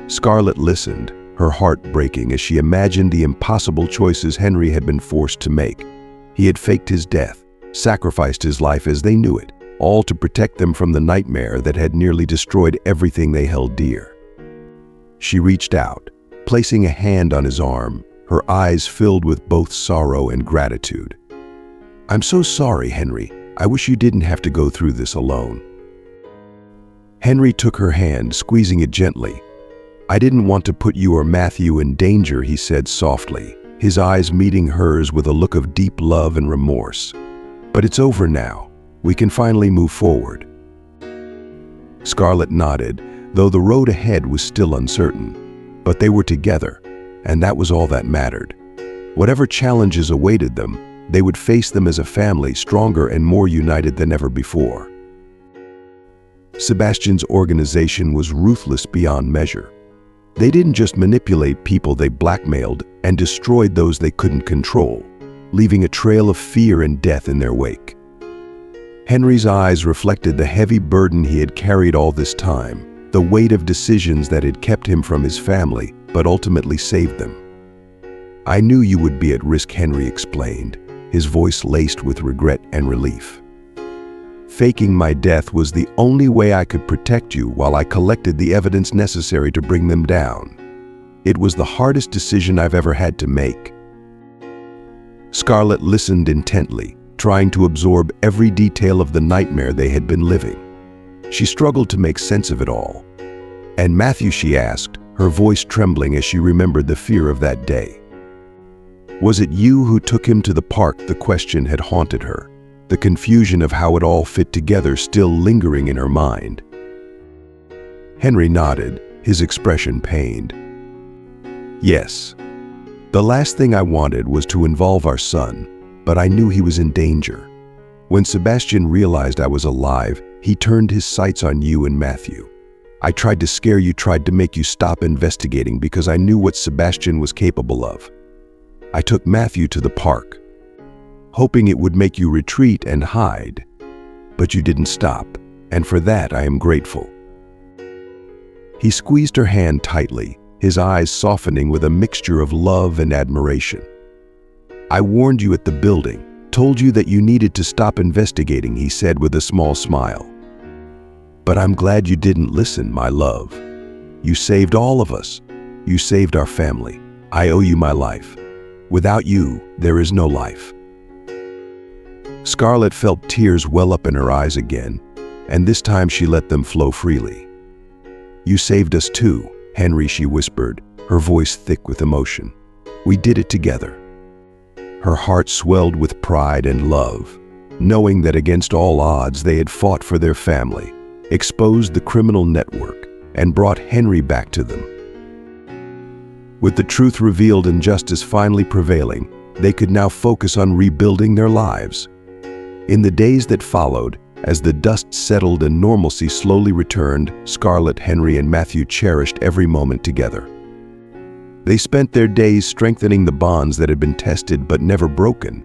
Scarlett listened, her heart breaking as she imagined the impossible choices Henry had been forced to make. He had faked his death, sacrificed his life as they knew it, all to protect them from the nightmare that had nearly destroyed everything they held dear. She reached out, placing a hand on his arm, her eyes filled with both sorrow and gratitude. "I'm so sorry, Henry. I wish you didn't have to go through this alone." Henry took her hand, squeezing it gently. "I didn't want to put you or Matthew in danger," he said softly, his eyes meeting hers with a look of deep love and remorse. "But it's over now. We can finally move forward." Scarlett nodded, though the road ahead was still uncertain. But they were together, and that was all that mattered. Whatever challenges awaited them, they would face them as a family, stronger and more united than ever before. Sebastian's organization was ruthless beyond measure. They didn't just manipulate people, they blackmailed and destroyed those they couldn't control, leaving a trail of fear and death in their wake. Henry's eyes reflected the heavy burden he had carried all this time, the weight of decisions that had kept him from his family, but ultimately saved them. "I knew you would be at risk," Henry explained, his voice laced with regret and relief. "Faking my death was the only way I could protect you while I collected the evidence necessary to bring them down. It was the hardest decision I've ever had to make." Scarlett listened intently, trying to absorb every detail of the nightmare they had been living. She struggled to make sense of it all. "And Matthew?" she asked, her voice trembling as she remembered the fear of that day. "Was it you who took him to the park?" The question had haunted her, the confusion of how it all fit together still lingering in her mind. Henry nodded, his expression pained. "Yes. The last thing I wanted was to involve our son, but I knew he was in danger. When Sebastian realized I was alive, he turned his sights on you and Matthew. I tried to scare you, tried to make you stop investigating because I knew what Sebastian was capable of. I took Matthew to the park, hoping it would make you retreat and hide. But you didn't stop, and for that I am grateful." He squeezed her hand tightly, his eyes softening with a mixture of love and admiration. "I warned you at the building, told you that you needed to stop investigating," he said with a small smile. "But I'm glad you didn't listen, my love. You saved all of us. You saved our family. I owe you my life. Without you, there is no life." Scarlett felt tears well up in her eyes again, and this time she let them flow freely. "You saved us too, Henry," she whispered, her voice thick with emotion. "We did it together." Her heart swelled with pride and love, knowing that against all odds they had fought for their family, exposed the criminal network, and brought Henry back to them. With the truth revealed and justice finally prevailing, they could now focus on rebuilding their lives. In the days that followed, as the dust settled and normalcy slowly returned, Scarlett, Henry, and Matthew cherished every moment together. They spent their days strengthening the bonds that had been tested but never broken.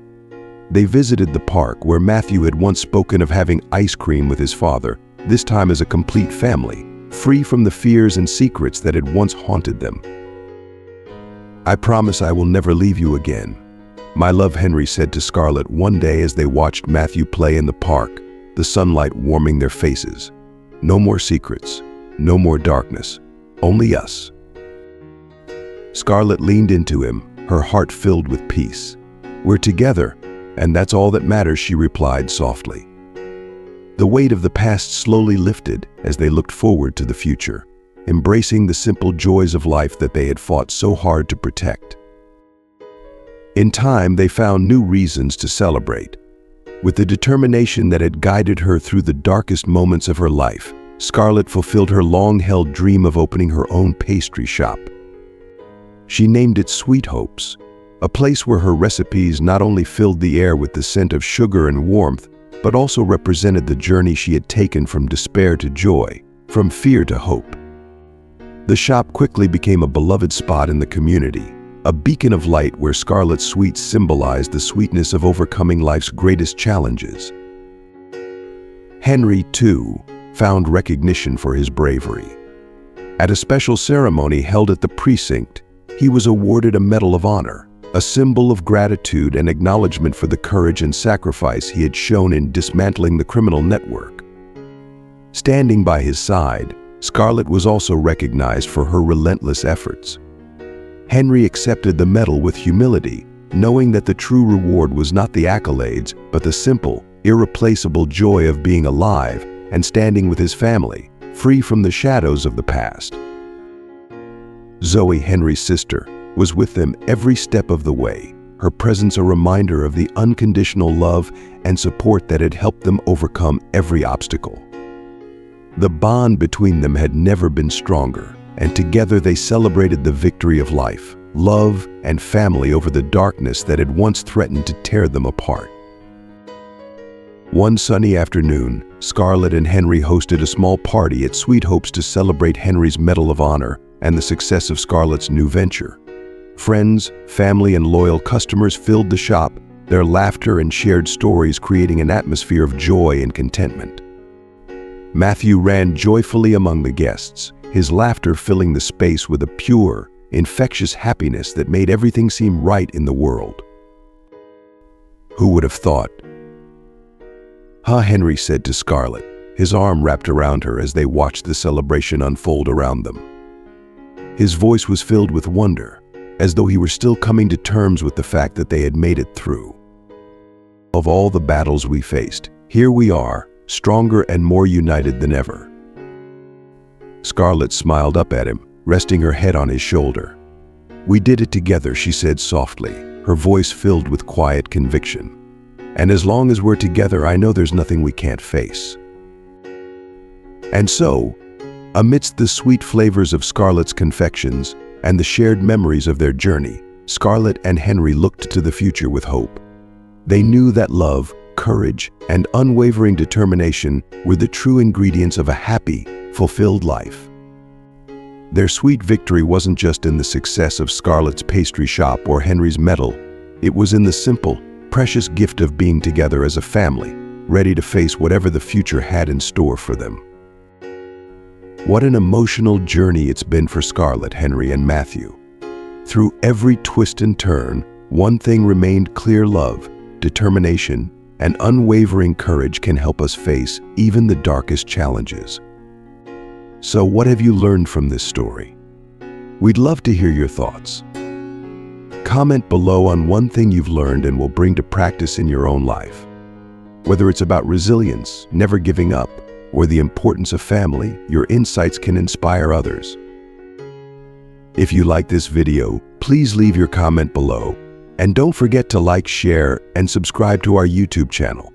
They visited the park where Matthew had once spoken of having ice cream with his father, this time as a complete family, free from the fears and secrets that had once haunted them. "I promise I will never leave you again, my love," Henry said to Scarlett one day as they watched Matthew play in the park, the sunlight warming their faces. "No more secrets, no more darkness, only us." Scarlett leaned into him, her heart filled with peace. "We're together, and that's all that matters," she replied softly. The weight of the past slowly lifted as they looked forward to the future, embracing the simple joys of life that they had fought so hard to protect. In time, they found new reasons to celebrate. With the determination that had guided her through the darkest moments of her life, Scarlett fulfilled her long-held dream of opening her own pastry shop. She named it Sweet Hopes, a place where her recipes not only filled the air with the scent of sugar and warmth, but also represented the journey she had taken from despair to joy, from fear to hope. The shop quickly became a beloved spot in the community, a beacon of light where Scarlett's sweets symbolized the sweetness of overcoming life's greatest challenges. Henry, too, found recognition for his bravery. At a special ceremony held at the precinct, he was awarded a Medal of Honor, a symbol of gratitude and acknowledgement for the courage and sacrifice he had shown in dismantling the criminal network. Standing by his side, Scarlett was also recognized for her relentless efforts. Henry accepted the medal with humility, knowing that the true reward was not the accolades, but the simple, irreplaceable joy of being alive and standing with his family, free from the shadows of the past. Zoe, Henry's sister, was with them every step of the way, her presence a reminder of the unconditional love and support that had helped them overcome every obstacle. The bond between them had never been stronger, and together they celebrated the victory of life, love, and family over the darkness that had once threatened to tear them apart. One sunny afternoon, Scarlett and Henry hosted a small party at Sweet Hope's to celebrate Henry's Medal of Honor and the success of Scarlett's new venture. Friends, family, and loyal customers filled the shop, their laughter and shared stories creating an atmosphere of joy and contentment. Matthew ran joyfully among the guests, his laughter filling the space with a pure, infectious happiness that made everything seem right in the world. Who would have thought? Henry said to Scarlett, his arm wrapped around her as they watched the celebration unfold around them. His voice was filled with wonder, as though he were still coming to terms with the fact that they had made it through. Of all the battles we faced, here we are, stronger and more united than ever. Scarlett smiled up at him, resting her head on his shoulder. We did it together, she said softly, her voice filled with quiet conviction. And as long as we're together, I know there's nothing we can't face. And so, amidst the sweet flavors of Scarlett's confections and the shared memories of their journey, Scarlett and Henry looked to the future with hope. They knew that love, courage, and unwavering determination were the true ingredients of a happy, fulfilled life. Their sweet victory wasn't just in the success of Scarlett's pastry shop or Henry's medal. It was in the simple, precious gift of being together as a family, ready to face whatever the future had in store for them. What an emotional journey it's been for Scarlett, Henry, and Matthew. Through every twist and turn, one thing remained clear: love, determination, and unwavering courage can help us face even the darkest challenges. So what have you learned from this story? We'd love to hear your thoughts. Comment below on one thing you've learned and will bring to practice in your own life. Whether it's about resilience, never giving up, or the importance of family, your insights can inspire others. If you like this video, please leave your comment below, and don't forget to like, share, and subscribe to our YouTube channel.